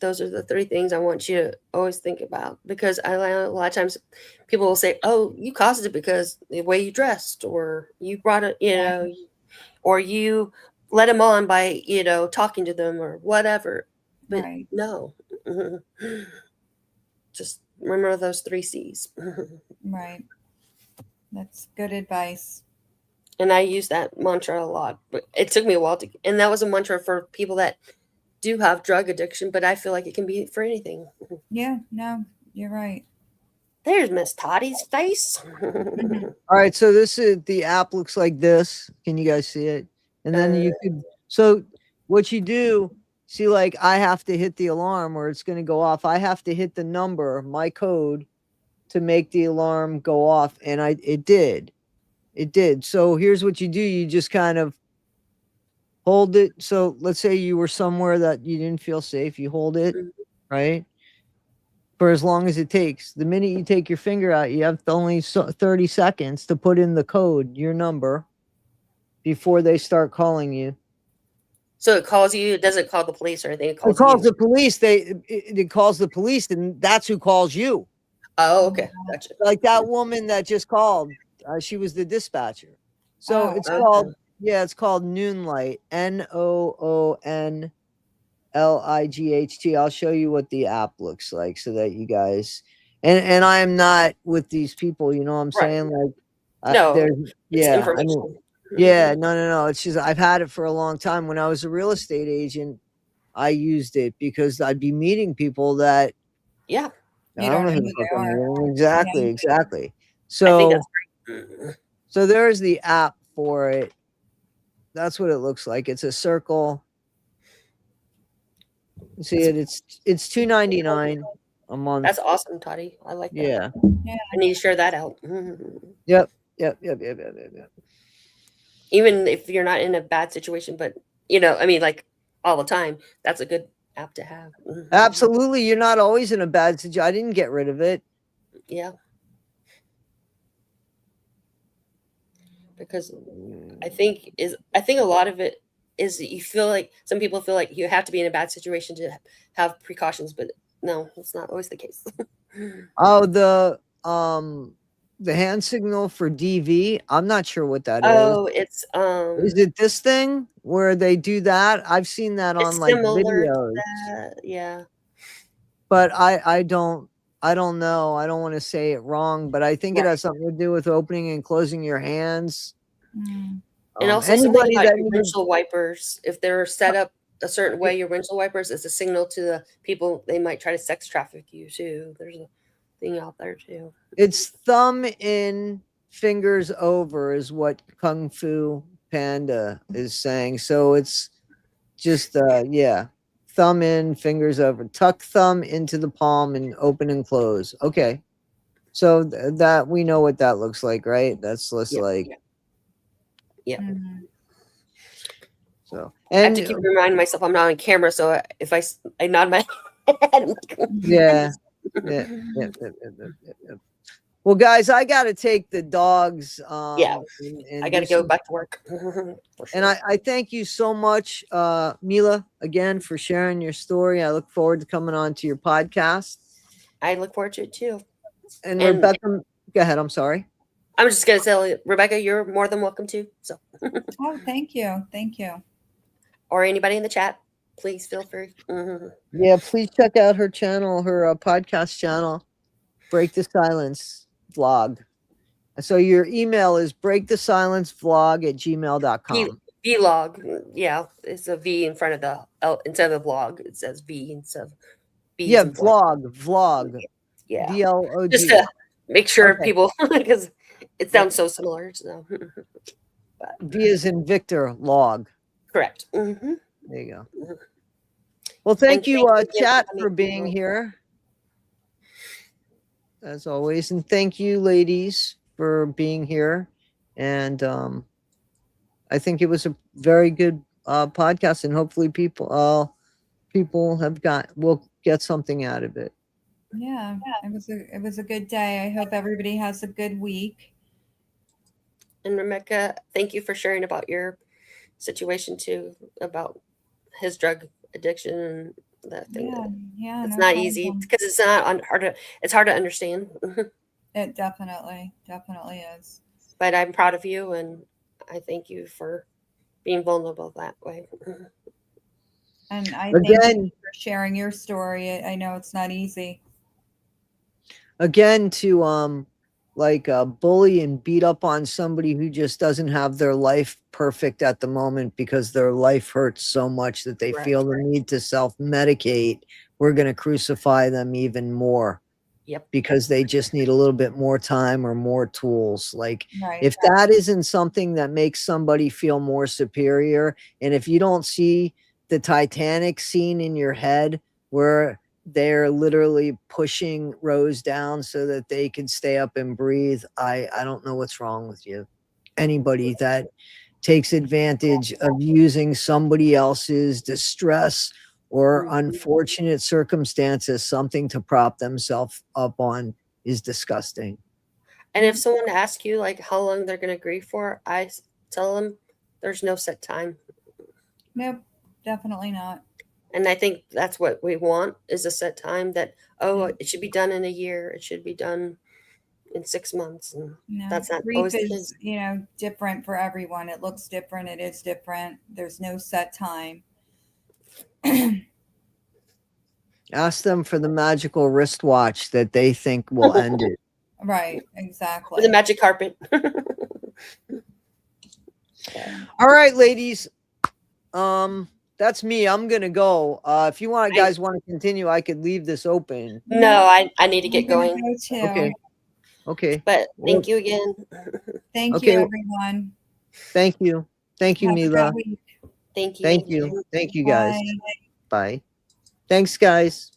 those are the three things I want you to always think about, because a lot of times people will say, "Oh, you caused it because the way you dressed, or you brought it, or you let them on by talking to them or whatever." But Right. no. Just remember those three C's. Right. That's good advice. And I use that mantra a lot. But it took me a while and that was a mantra for people that do have drug addiction, but I feel like it can be for anything. Yeah. No, you're right. There's Miss Toddie's face. All right, so this is the app looks like this. Can you guys see it? And then you could so what you do, see, like I have to hit the alarm or it's gonna go off. I have to hit the number, my code, to make the alarm go off. And it did. It did. So here's what you do. You just kind of hold it. So let's say you were somewhere that you didn't feel safe. You hold it, right? For as long as it takes. The minute you take your finger out, you have only 30 seconds to put in the code, your number, before they start calling you. So it calls you. It doesn't call the police or anything. It It calls, calls you. the police. It calls the police, and that's who calls you. Oh, okay. Gotcha. Like that woman that just called, she was the dispatcher. So Oh, it's okay. called, yeah, it's called Noonlight. NOONLIGHT. I'll show you what the app looks like so that you guys, and I am not with these people, you know what I'm Right. saying? Like, No, there's, It's yeah, I information. mean, yeah, no. It's just I've had it for a long time. When I was a real estate agent, I used it because I'd be meeting people that Yeah. I You don't know don't who know the who fuck they I'm are. meeting. Exactly, Yeah. exactly. I think So, that's great. so there's the app for it. That's what it looks like. It's a circle. You see it? It's $2.99 a month. That's awesome, Toddie. I like that. Yeah. I need to share that out. Yep. Even if you're not in a bad situation, but I mean, like all the time, that's a good app to have. Absolutely. You're not always in a bad situation. I didn't get rid of it. Yeah. Because I think a lot of it is that you feel like some people feel like you have to be in a bad situation to have precautions, but no, it's not always the case. Oh, the hand signal for DV. I'm not sure what that is. Oh, it's Is it this thing where they do that? I've seen that on it's like similar to videos, that. Yeah. but I don't know. I don't want to say it wrong, but I think it Right. has something to do with opening and closing your hands. Mm. And also something Anybody about that your needs, windshield wipers, if they're set up a certain way, your windshield wipers is a signal to the people they might try to sex traffic you too. There's a thing out there too. it's thumb in, fingers over is what Kung Fu Panda is saying. So it's just yeah, thumb in, fingers over, tuck thumb into the palm and open and close. Okay, so that we know what that looks like, right? That's just Yeah. like Yeah. Mhm. so. I have And to keep reminding myself I'm not on camera, so if I nod my head, I'm like, yeah. Yeah. Well, guys, I got to take the dogs. Yeah. And I got to do go some- back to work. For And sure. I thank you so much, Mila, again for sharing your story. I look forward to coming on to your podcast. I look forward to it too. And And- Rebecca, go ahead. I'm sorry. I'm just gonna tell you, Rebecca, you're more than welcome to. So, Oh, thank you. Thank you. or anybody in the chat, please feel free. Yeah, please check out her channel, her podcast channel, Break the Silence Vlog. So your email is breakthesilencevlog@gmail.com. Vlog, yeah, it's a V in front of the L instead of the vlog. It says V instead of B. Yeah, vlog. Yeah, VLOG. just to make sure Okay. people, because it sounds so similar. So, V is in Victor, log. correct. There you go. Well, thank you, thank you again chat, for coming. for being here, as always. And thank you, ladies, for being here. And I think it was a very good podcast, and hopefully people will get something out of it. Yeah, it was a good day. I hope everybody has a good week. And Rebecca, thank you for sharing about your situation too, about his drug addiction and that thing. Yeah, It's no not easy problem. because it's not it's hard to understand. It definitely is. But I'm proud of you, and I thank you for being vulnerable that way. And I thank Again, you for sharing your story. I know it's not easy. again, to bully and beat up on somebody who just doesn't have their life perfect at the moment because their life hurts so much that they Right. feel the need to self-medicate, we're going to crucify them even more. Yep. because they just need a little bit more time or more tools. Like Right. if that isn't something that makes somebody feel more superior, and if you don't see the Titanic scene in your head where they're literally pushing Rose down so that they can stay up and breathe, I don't know what's wrong with you. Anybody that takes advantage of using somebody else's distress or unfortunate circumstances something to prop themselves up on is disgusting. And if someone asks you like how long they're going to grieve for, tell them there's no set time. Nope, definitely not. And I think that's what we want is a set time that, it should be done in a year. It should be done in 6 months. And No, that's not grief always the is, case. different for everyone. It looks different. It is different. There's no set time. Ask them for the magical wristwatch that they think will end it. Right, Or exactly. the magic carpet. All right, ladies. That's me. I'm gonna go. If you guys want to continue, I could leave this open. No, I need to I'm get gonna going. go too. Okay. Okay. But thank you again. Thank Okay. you, everyone. Thank you. Thank you, Have a good Mila. week. Thank you. Thank you. Thank you, guys. Bye. Bye. Thanks, guys.